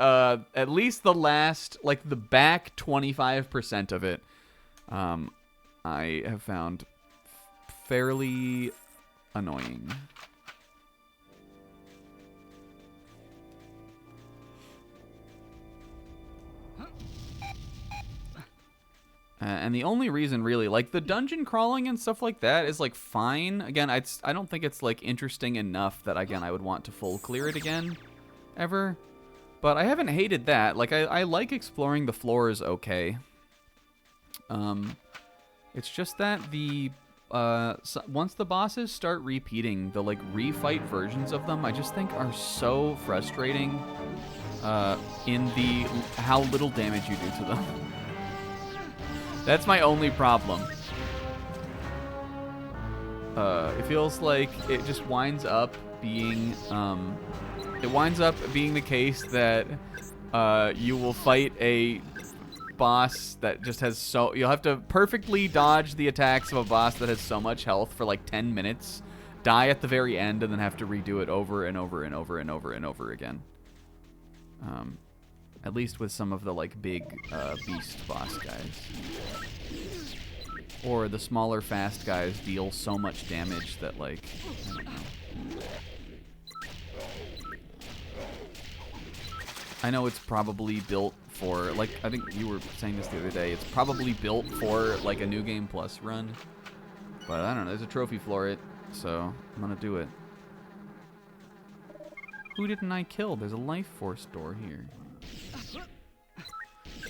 at least the last, like the back 25% of it, I have found fairly annoying. And the only reason really, like the dungeon crawling and stuff like that is like fine. Again, I don't think it's like interesting enough that again I would want to full clear it again, ever. But I haven't hated that. Like I like exploring the floors okay. It's just that the once the bosses start repeating, the like refight versions of them, I just think are so frustrating. In the how little damage you do to them. That's my only problem. It feels like it just winds up being, the case that you will fight a boss that just has you'll have to perfectly dodge the attacks of a boss that has so much health for like 10 minutes, die at the very end, and then have to redo it over and over and over and over and over again. At least with some of the like big beast boss guys. Or the smaller fast guys deal so much damage that like, I don't know. I know it's probably built for, like, I think you were saying this the other day, it's probably built for like a New Game Plus run. But I don't know, there's a trophy for it, so I'm gonna do it. Who didn't I kill? There's a life force door here.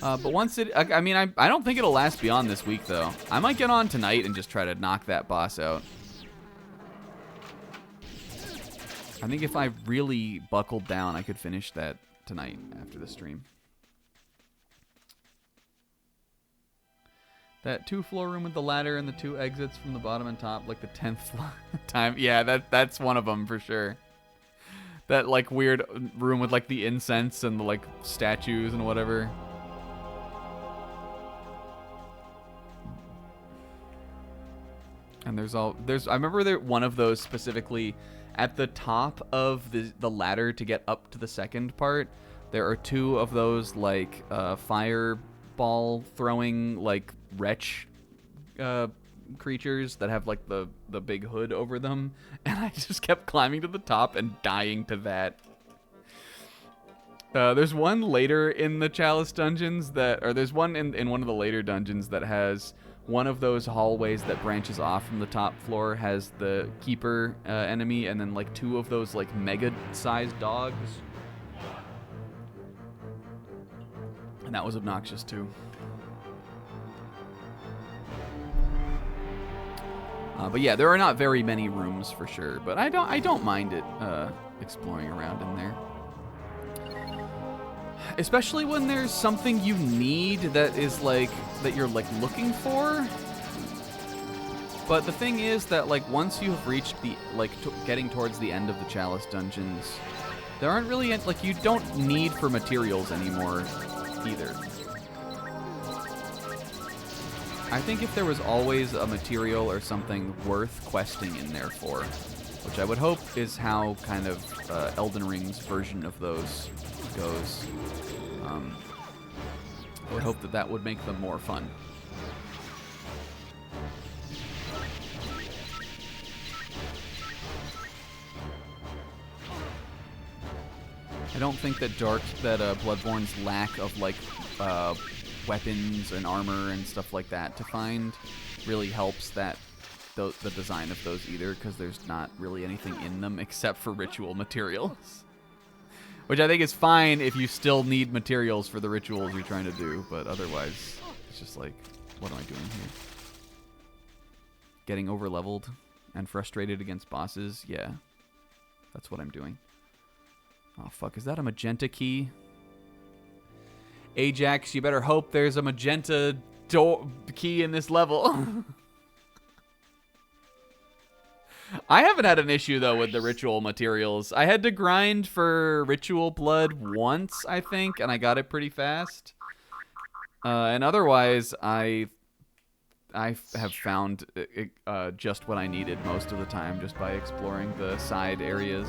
But once it... I mean, I don't think it'll last beyond this week, though. I might get on tonight and just try to knock that boss out. I think if I really buckled down, I could finish that tonight after the stream. That 2-floor room with the ladder and the 2 exits from the bottom and top, like the 10th floor time. Yeah, that's one of them for sure. That, like, weird room with, like, the incense and the, like, statues and whatever. And I remember one of those specifically at the top of the ladder to get up to the second part. There are 2 of those, like, fireball throwing, like, wretch creatures that have like the big hood over them, and I just kept climbing to the top and dying to that. There's one later in the Chalice dungeons there's one in one of the later dungeons that has one of those hallways that branches off from the top floor, has the keeper enemy, and then like 2 of those like mega sized dogs. And That was obnoxious too. But yeah, there are not very many rooms for sure. But I don't mind it exploring around in there, especially when there's something you need that is like that you're like looking for. But the thing is that like once you have reached the like getting towards the end of the Chalice dungeons, there aren't really like you don't need for materials anymore either. I think if there was always a material or something worth questing in there for, which I would hope is how kind of Elden Ring's version of those goes, I would hope that that would make them more fun. I don't think that Bloodborne's lack of like weapons and armor and stuff like that to find really helps that the design of those either, because there's not really anything in them except for ritual materials, which I think is fine if you still need materials for the rituals you're trying to do, but otherwise it's just like, what am I doing here? Getting over leveled and frustrated against bosses? Yeah, that's what I'm doing. Oh fuck, is that a magenta key? Ajax, you better hope there's a magenta key in this level. I haven't had an issue, though, with the ritual materials. I had to grind for ritual blood once, I think, and I got it pretty fast. And otherwise, I have found just what I needed most of the time just by exploring the side areas.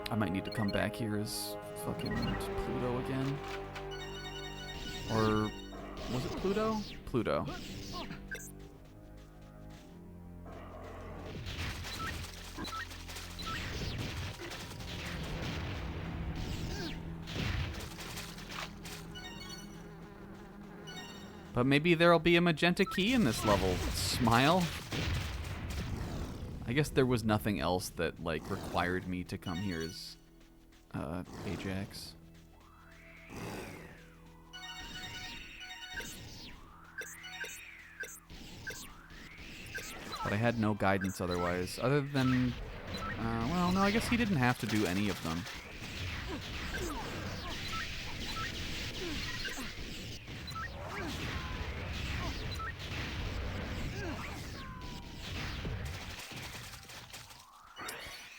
I might need to come back here as fucking Pluto again. Or was it Pluto? Pluto. But maybe there'll be a magenta key in this level. Smile. I guess there was nothing else that like required me to come here as Ajax. But I had no guidance otherwise, other than well, no, I guess he didn't have to do any of them.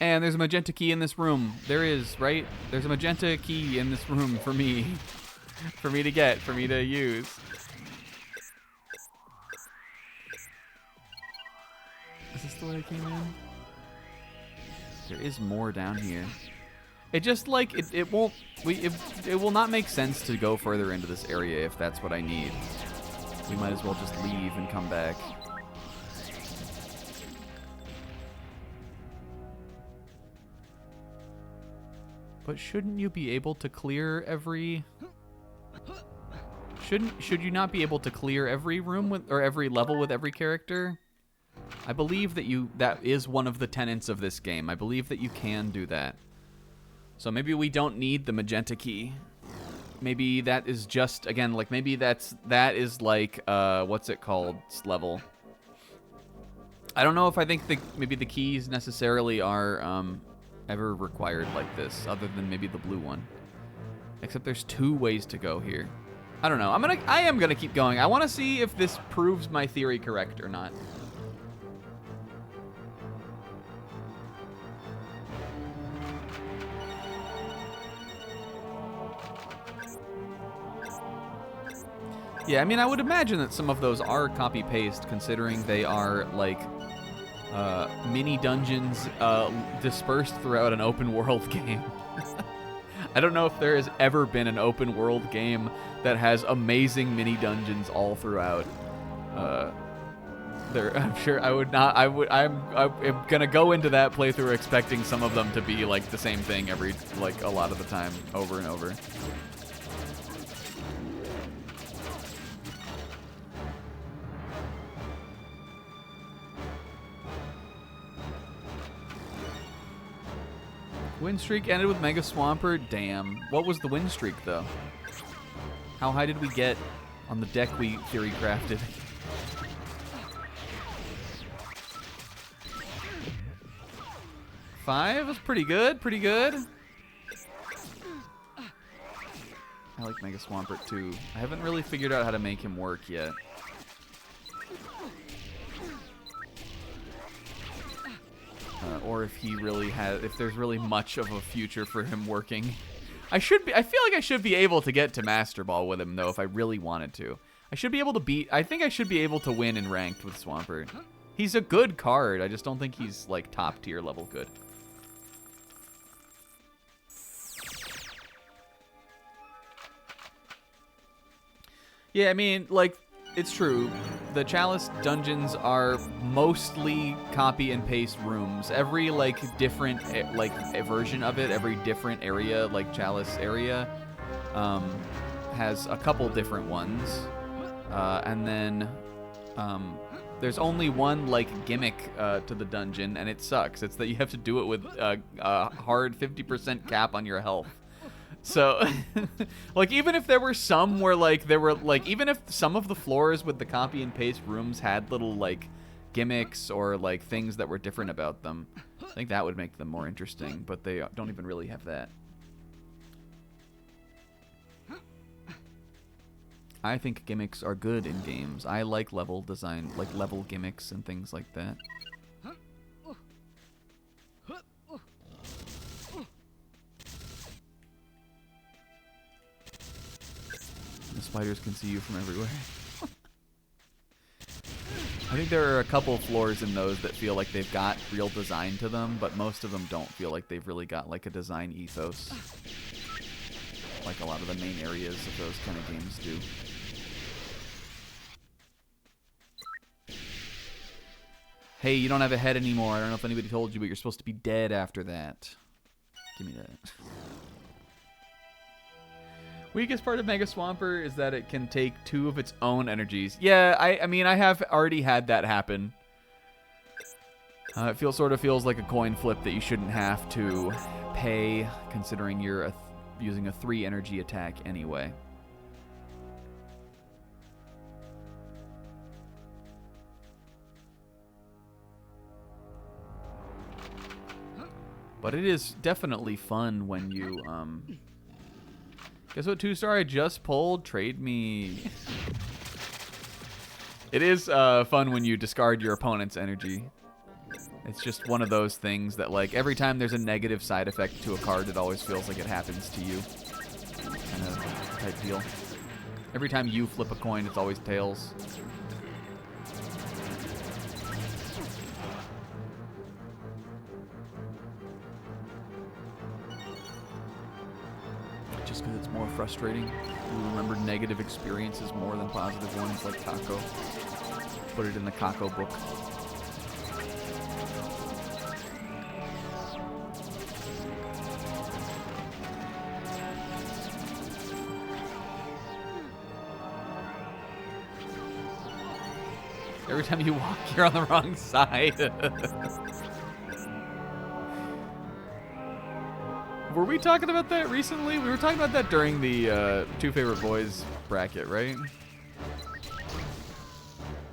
And there's a magenta key in this room. There is, right? There's a magenta key in this room for me. For me to get, for me to use. Is this the way I came in? There is more down here. It just like, it won't, it will not make sense to go further into this area if that's what I need. We might as well just leave and come back. But shouldn't you be able to clear every... Should you not be able to clear every room with, or every level with every character? I believe that that is one of the tenets of this game. I believe that you can do that. So maybe we don't need the magenta key. Maybe that is just, again, like maybe that is like what's it called level. I don't know if I think maybe the keys necessarily are ever required like this, other than maybe the blue one. Except there's 2 ways to go here. I don't know. I am gonna keep going. I want to see if this proves my theory correct or not. Yeah, I mean, I would imagine that some of those are copy-paste, considering they are, like, mini dungeons dispersed throughout an open-world game. I don't know if there has ever been an open-world game that has amazing mini dungeons all throughout. I'm sure I would not. I'm gonna go into that playthrough expecting some of them to be like the same thing every, like, a lot of the time, over and over. Win streak ended with Mega Swampert. Damn. What was the win streak, though? How high did we get on the deck we theory crafted? Five was pretty good. Pretty good. I like Mega Swampert, too. I haven't really figured out how to make him work yet. Or if he really has, if there's really much of a future for him working. I feel like I should be able to get to Master Ball with him, though, if I really wanted to. I should be able to I think I should be able to win in ranked with Swampert. He's a good card. I just don't think he's, like, top tier level good. Yeah, I mean, like, it's true. The Chalice dungeons are mostly copy and paste rooms. Every, like, different, like, version of it, every different area, like Chalice area, has a couple different ones. And then, there's only one, like, gimmick to the dungeon, and it sucks. It's that you have to do it with a hard 50% cap on your health. So, like, even if there were some where, like, even if some of the floors with the copy and paste rooms had little, like, gimmicks or, like, things that were different about them, I think that would make them more interesting, but they don't even really have that. I think gimmicks are good in games. I like level design, like level gimmicks and things like that. The spiders can see you from everywhere. I think there are a couple floors in those that feel like they've got real design to them, but most of them don't feel like they've really got like a design ethos. Like a lot of the main areas of those kind of games do. Hey, you don't have a head anymore. I don't know if anybody told you, but you're supposed to be dead after that. Give me that. Weakest part of Mega Swampert is that it can take 2 of its own energies. Yeah, I mean, I have already had that happen. It sort of feels like a coin flip that you shouldn't have to pay, considering you're using a 3 energy attack anyway. But it is definitely fun when you, guess what 2-star I just pulled? Trade me. It is fun when you discard your opponent's energy. It's just one of those things that, like, every time there's a negative side effect to a card, it always feels like it happens to you. Kind of type deal. Every time you flip a coin, it's always tails. Just because it's more frustrating. We remember negative experiences more than positive ones, like Kako. Put it in the Kako book. Every time you walk, you're on the wrong side. Were we talking about that recently? We were talking about that during the 2 favorite boys bracket, right?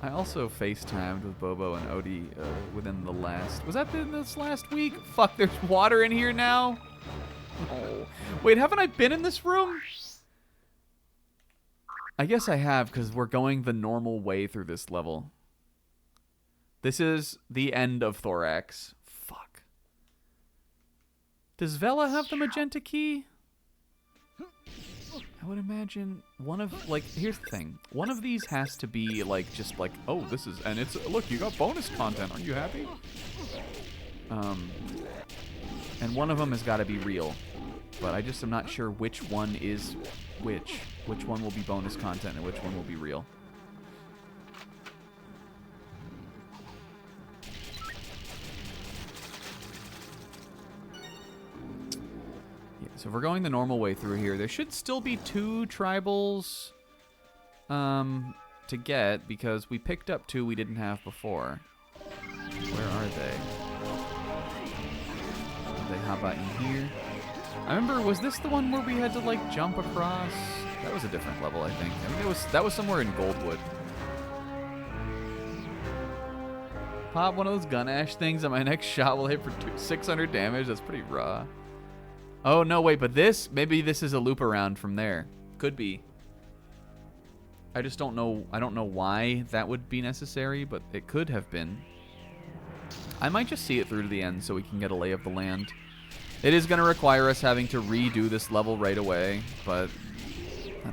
I also FaceTimed with Bobo and Odie within the last... Was that in this last week? Fuck, there's water in here now? Oh. Wait, haven't I been in this room? I guess I have, because we're going the normal way through this level. This is the end of Thorax. Fuck. Does Vela have the magenta key? I would imagine one of, like, here's the thing. One of these has to be, like, just like, oh, this is, and it's, look, you got bonus content. Aren't you happy? And one of them has got to be real. But I just am not sure which one is which. Which one will be bonus content and which one will be real. So if we're going the normal way through here, there should still be 2 tribals to get, because we picked up 2 we didn't have before. Where are they? Are they how about in here? I remember, was this the one where we had to, like, jump across? That was a different level, I think. I mean, that was somewhere in Goldwood. Pop one of those gun ash things and my next shot will hit for 600 damage. That's pretty raw. Oh, no, wait, but maybe this is a loop around from there. Could be. I just don't know. I don't know why that would be necessary, but it could have been. I might just see it through to the end so we can get a lay of the land. It is going to require us having to redo this level right away, but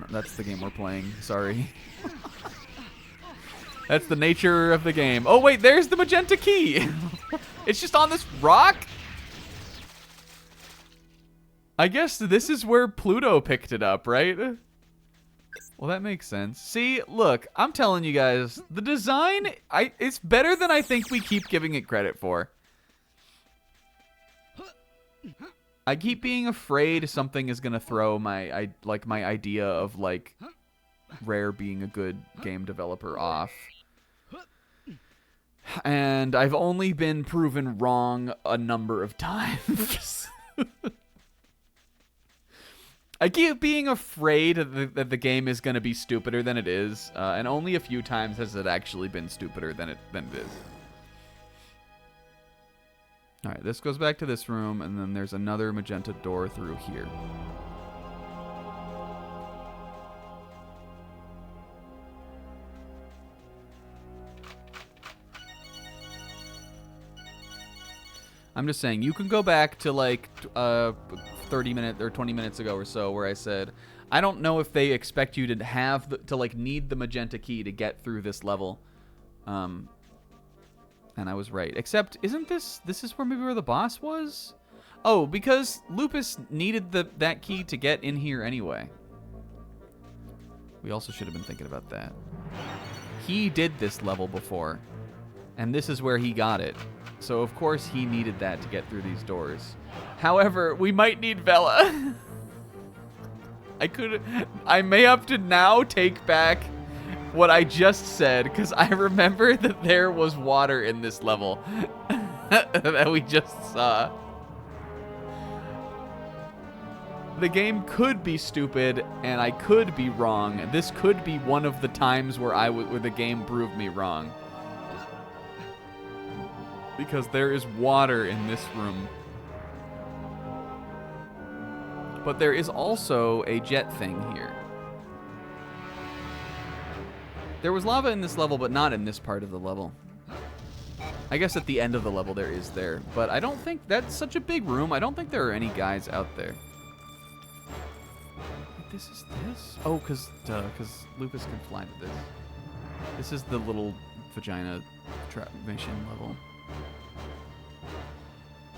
that's the game we're playing. Sorry. That's the nature of the game. Oh, wait, there's the magenta key. It's just on this rock? I guess this is where Pluto picked it up, right? Well, that makes sense. See, look, I'm telling you guys, the design, it's better than I think we keep giving it credit for. I keep being afraid something is going to throw my idea of, like, Rare being a good game developer off. And I've only been proven wrong a number of times. I keep being afraid that the game is going to be stupider than it is, and only a few times has it actually been stupider than it is. All right, this goes back to this room, and then there's another magenta door through here. I'm just saying, you can go back to like 30 minutes or 20 minutes ago or so where I said, I don't know if they expect you to have to like need the magenta key to get through this level. And I was right. Except, isn't this is where maybe where the boss was? Oh, because Lupus needed that key to get in here anyway. We also should have been thinking about that. He did this level before, and this is where he got it. So, of course, he needed that to get through these doors. However, we might need Vela. I may have to now take back what I just said, because I remember that there was water in this level that we just saw. The game could be stupid, and I could be wrong. This could be one of the times where where the game proved me wrong. Because there is water in this room. But there is also a jet thing here. There was lava in this level, but not in this part of the level. I guess at the end of the level there is there. But I don't think that's such a big room. I don't think there are any guys out there. This is this? Oh, because Lupus can fly to this. This is the little vagina mission level.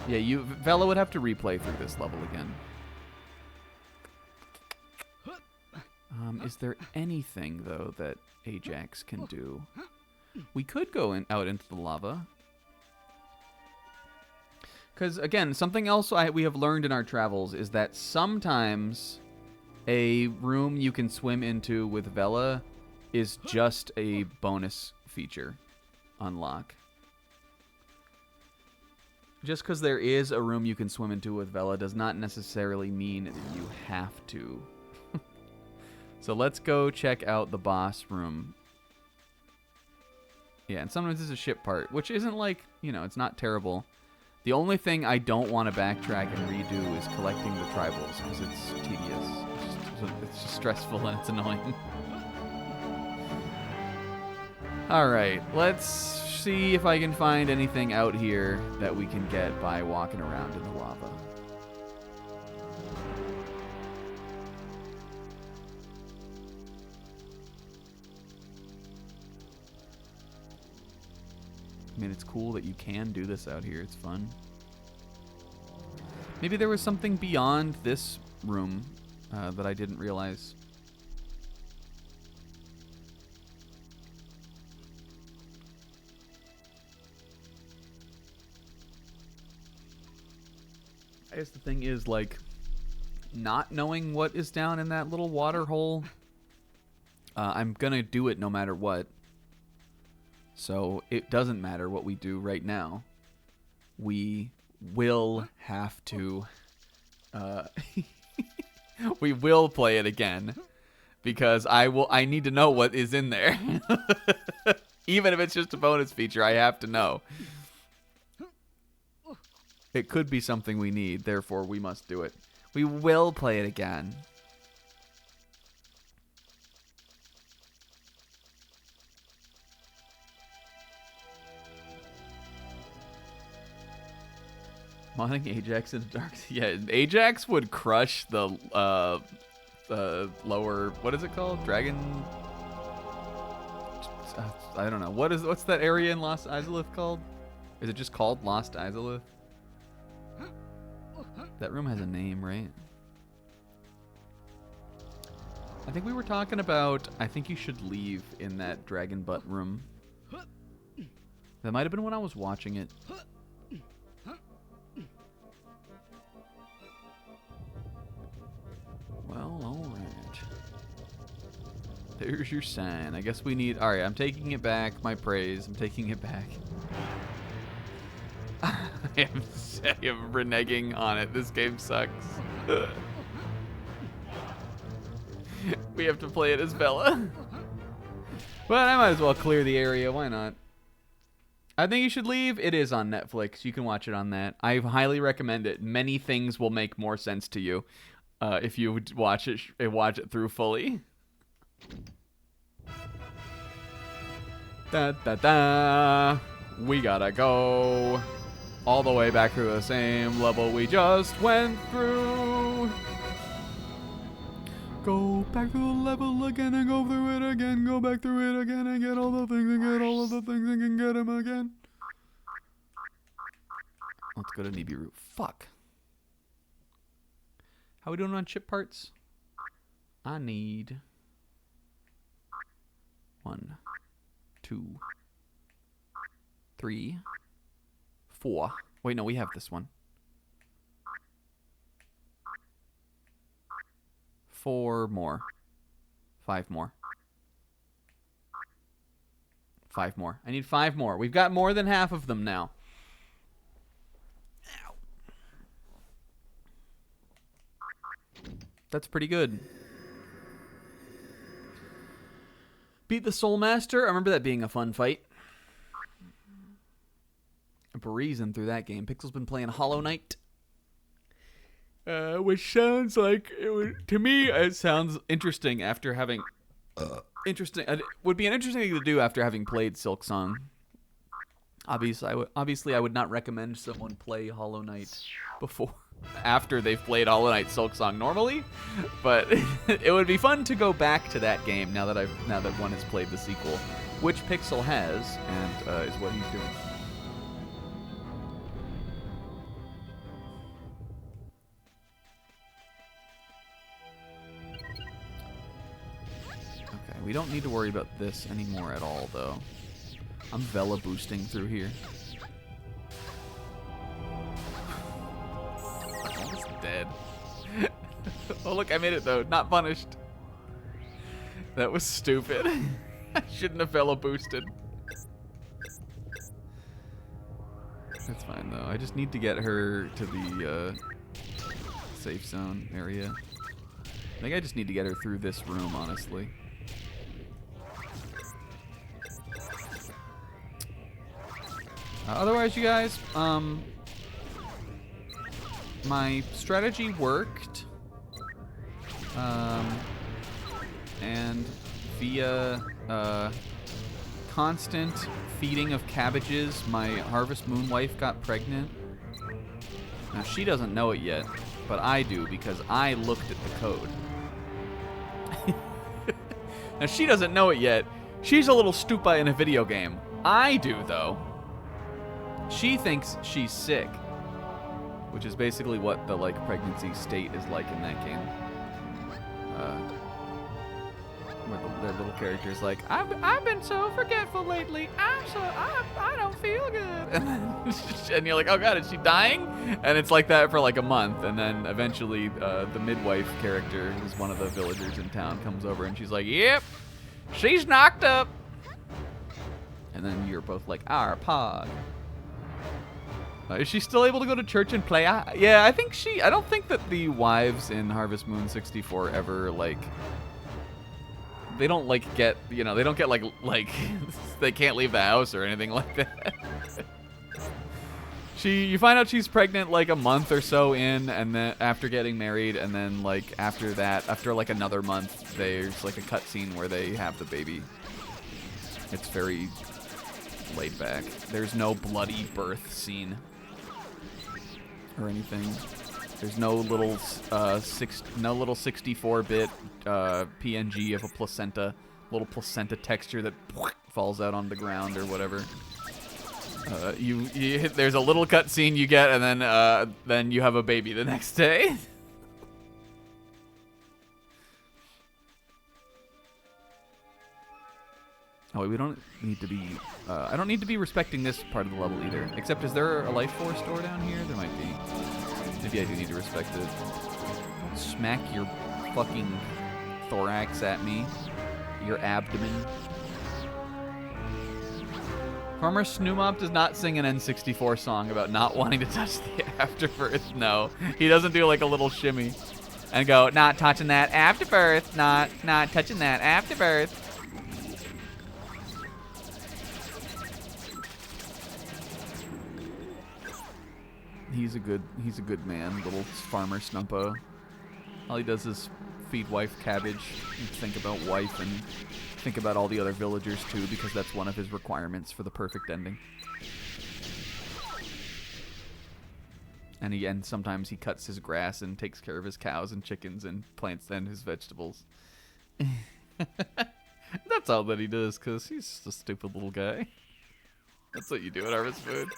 Yeah, Vela would have to replay through this level again. Is there anything, though, that Ajax can do? We could go out into the lava. Because, again, something else we have learned in our travels is that sometimes a room you can swim into with Vela is just a bonus feature unlock. Just because there is a room you can swim into with Vela does not necessarily mean that you have to. So let's go check out the boss room. Yeah, and sometimes it's a ship part, which isn't like, it's not terrible. The only thing I don't want to backtrack and redo is collecting the tribals, because it's tedious. It's just stressful and it's annoying. Alright, let's see if I can find anything out here that we can get by walking around in the lava. I mean, it's cool that you can do this out here. It's fun. Maybe there was something beyond this room that I didn't realize. I guess the thing is, like, not knowing what is down in that little water hole. I'm gonna do it no matter what. So it doesn't matter what we do right now. We will have to... we will play it again. Because I need to know what is in there. Even if it's just a bonus feature, I have to know. It could be something we need, therefore we must do it. We will play it again. Modding Ajax in Dark... Yeah, Ajax would crush the lower... What is it called? Dragon... I don't know. What's that area in Lost Izalith called? Is it just called Lost Izalith? That room has a name, right? I think we were talking about... I think you should leave in that dragon butt room. That might have been when I was watching it. Well, alright. There's your sign. I guess we need... Alright, I'm taking it back. My praise. I'm taking it back. I am reneging on it. This game sucks. We have to play it as Bella. But I might as well clear the area. Why not? I think you should leave. It is on Netflix. You can watch it on that. I highly recommend it. Many things will make more sense to you if you watch it through fully. Da da da. We gotta go all the way back to the same level we just went through. Go back to the level again and go through it again. Go back through it again and get all the things and get all of the things and can get them again. Let's go to Nibiru. Fuck. How we doing on chip parts? I need 1, 2, 3, 4. Wait, no, we have this one. 4 more. 5 more. 5 more. I need 5 more. We've got more than half of them now. Ow. That's pretty good. Beat the Soul Master. I remember that being a fun fight. Breezing through that game. Pixel's been playing Hollow Knight. Which sounds like to me it sounds interesting after having it would be an interesting thing to do after having played Silksong. Obviously I would not recommend someone play Hollow Knight after they've played Hollow Knight Silksong normally, but it would be fun to go back to that game now that one has played the sequel, which Pixel has, and is what he's doing. We don't need to worry about this anymore at all, though. I'm Vela boosting through here. I'm almost dead. Oh, look, I made it, though. Not punished. That was stupid. I shouldn't have Vela boosted. That's fine, though. I just need to get her to the safe zone area. I think I just need to get her through this room, honestly. Otherwise, you guys, my strategy worked, and via constant feeding of cabbages, my Harvest Moon wife got pregnant. Now, she doesn't know it yet, but I do because I looked at the code. Now, she doesn't know it yet. She's a little stupa in a video game. I do, though. She thinks she's sick, which is basically what the pregnancy state is like in that game. Where their little character is like, I've been so forgetful lately. I don't feel good. And you're like, oh god, is she dying? And it's like that for a month, and then eventually the midwife character, who's one of the villagers in town, comes over and she's like, yep, she's knocked up. And then you're both like, our pog. Is she still able to go to church and play? Yeah, I think she... I don't think that the wives in Harvest Moon 64 ever, like... They don't, like, get... You know, they don't get, like... they can't leave the house or anything like that. You find out she's pregnant, like, a month or so in, and then after getting married, and then, like, after that, after, like, another month, there's, like, a cutscene where they have the baby. It's very laid back. There's no bloody birth scene. Or anything. There's no little 64-bit PNG of a placenta, little placenta texture that falls out on the ground or whatever. There's a little cutscene you get, and then you have a baby the next day. Oh, we don't need to be. I don't need to be respecting this part of the level either. Except, is there a life force door down here? There might be. Maybe I do need to respect it. Don't smack your fucking thorax at me. Your abdomen. Farmer Snumpo does not sing an N64 song about not wanting to touch the afterbirth. No, he doesn't do like a little shimmy and go, not touching that afterbirth, not touching that afterbirth. He's a good man, little farmer Snumpo. All he does is feed wife cabbage and think about wife and think about all the other villagers too, because that's one of his requirements for the perfect ending. And sometimes he cuts his grass and takes care of his cows and chickens and plants and his vegetables. That's all that he does, because he's just a stupid little guy. That's what you do at Harvest Moon.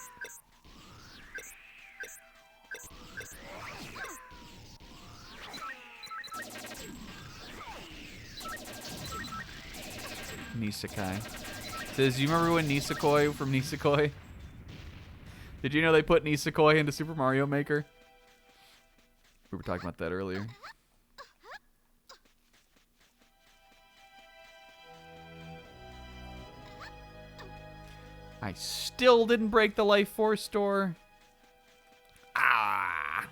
Nisekoi. Says, you remember when Nisekoi from Nisekoi? Did you know they put Nisekoi into Super Mario Maker? We were talking about that earlier. I still didn't break the Life Force door. Ah!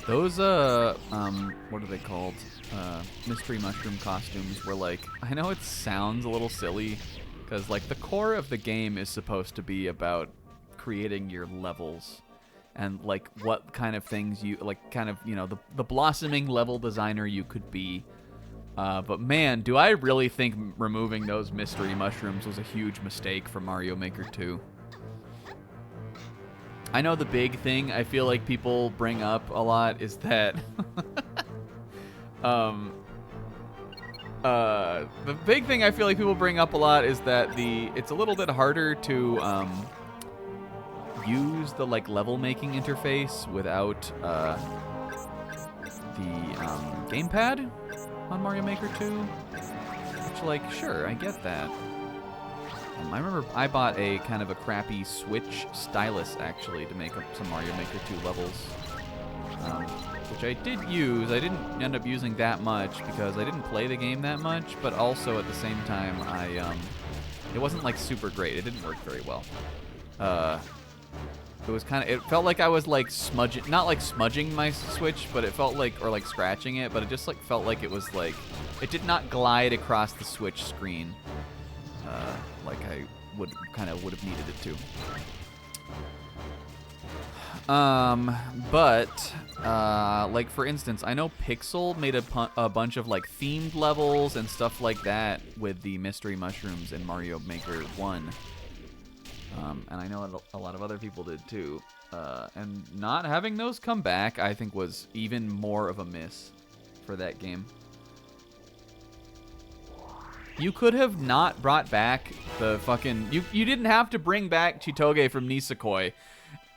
Those, what are they called? Mystery mushroom costumes were like, I know it sounds a little silly, because like the core of the game is supposed to be about creating your levels and like what kind of things you, like kind of, you know, the blossoming level designer you could be. But man, do I really think removing those mystery mushrooms was a huge mistake for Mario Maker 2. I know the big thing I feel like people bring up a lot is that the big thing I feel like people bring up a lot is that it's a little bit harder to use the like level making interface without the gamepad on Mario Maker 2. Which, like, sure, I get that. I remember I bought a kind of a crappy Switch stylus, actually, to make up some Mario Maker 2 levels, which I did use. I didn't end up using that much because I didn't play the game that much, but also at the same time, it wasn't, like, super great. It didn't work very well. It was kind of, it felt like I was, like, smudging, not, like, smudging my Switch, but it felt like, or, like, scratching it, but it just, like, felt like it was, like, it did not glide across the Switch screen. Like I would have needed it to. Like for instance, I know Pixel made a bunch of like themed levels and stuff like that with the mystery mushrooms in Mario Maker 1. And I know a lot of other people did too. And not having those come back, I think, was even more of a miss for that game. You could have not brought back the fucking... You didn't have to bring back Chitoge from Nisekoi.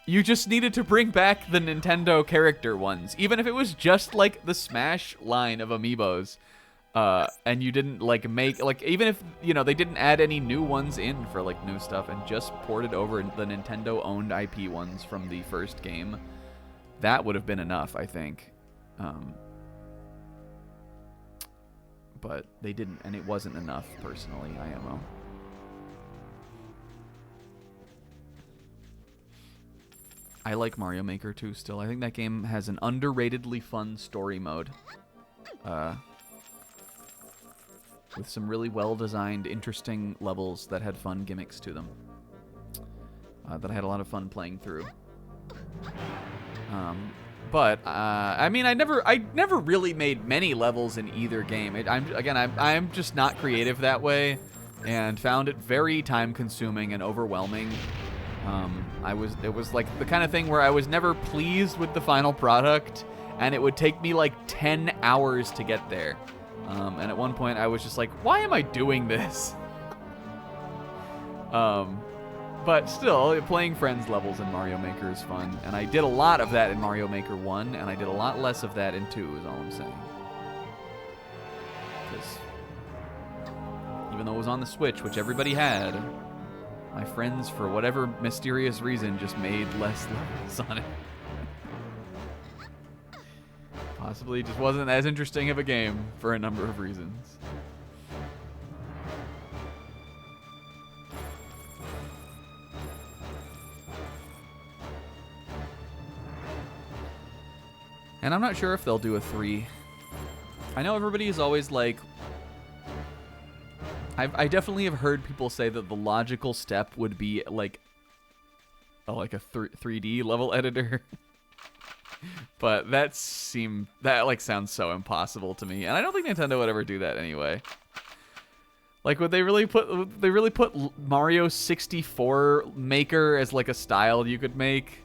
You just needed to bring back the Nintendo character ones. Even if it was just like the Smash line of amiibos. and you didn't like make like even if they didn't add any new ones in for like new stuff and just ported over the Nintendo owned IP ones from the first game, that would have been enough, I think. But they didn't, and it wasn't enough personally, IMO. I like Mario Maker 2 still. I think that game has an underratedly fun story mode. With some really well-designed, interesting levels that had fun gimmicks to them. That I had a lot of fun playing through. I mean, I never really made many levels in either game. I'm just not creative that way, and found it very time-consuming and overwhelming. It was like the kind of thing where I was never pleased with the final product, and it would take me like 10 hours to get there. And at one point I was just like, why am I doing this? But still, playing friends levels in Mario Maker is fun, and I did a lot of that in Mario Maker 1, and I did a lot less of that in 2, is all I'm saying. Because even though it was on the Switch, which everybody had, my friends, for whatever mysterious reason, just made less levels on it. Possibly just wasn't as interesting of a game for a number of reasons. And I'm not sure if they'll do a 3. I know everybody is always like... I definitely have heard people say that the logical step would be like a 3D level editor. But that sounds so impossible to me. And I don't think Nintendo would ever do that anyway. Like, would they really put Mario 64 Maker as like a style you could make?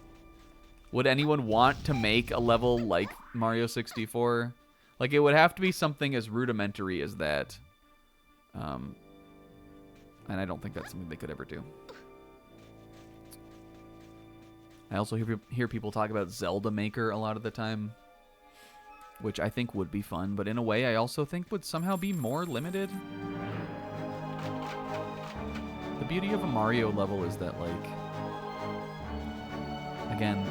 Would anyone want to make a level like Mario 64? Like, it would have to be something as rudimentary as that. And I don't think that's something they could ever do. I also hear people talk about Zelda Maker a lot of the time, which I think would be fun, but in a way I also think would somehow be more limited. The beauty of a Mario level is that, like, again,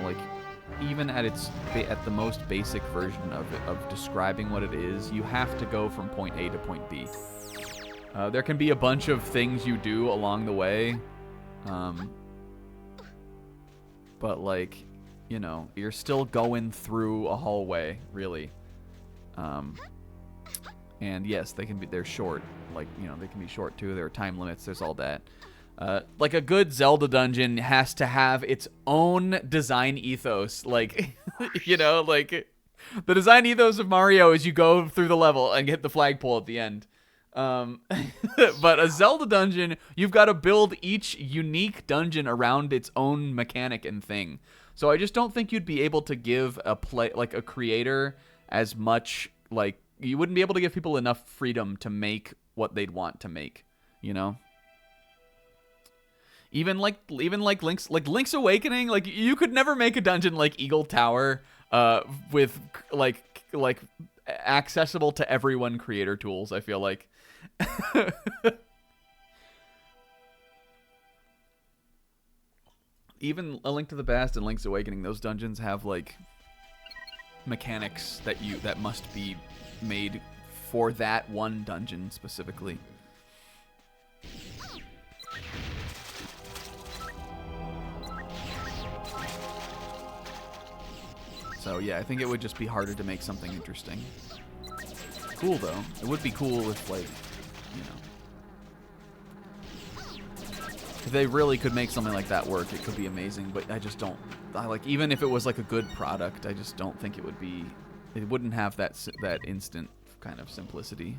like, even at the most basic version of describing what it is, you have to go from point A to point B. There can be a bunch of things you do along the way, but, like, you're still going through a hallway, really. And yes, they're short. Like, they can be short too. There are time limits. There's all that. Like, a good Zelda dungeon has to have its own design ethos. Like, like, the design ethos of Mario is you go through the level and hit the flagpole at the end. But a Zelda dungeon, you've got to build each unique dungeon around its own mechanic and thing. So I just don't think you'd be able to give a creator as much, like, you wouldn't be able to give people enough freedom to make what they'd want to make, Even Link's Awakening, like, you could never make a dungeon like Eagle Tower with like accessible to everyone creator tools, I feel like. Even A Link to the Past and Link's Awakening, those dungeons have, like, mechanics that must be made for that one dungeon specifically. So yeah, I think it would just be harder to make something interesting. Cool though. It would be cool if, like, if they really could make something like that work, it could be amazing, but I just don't, even if it was like a good product, I just don't think it wouldn't have that instant kind of simplicity.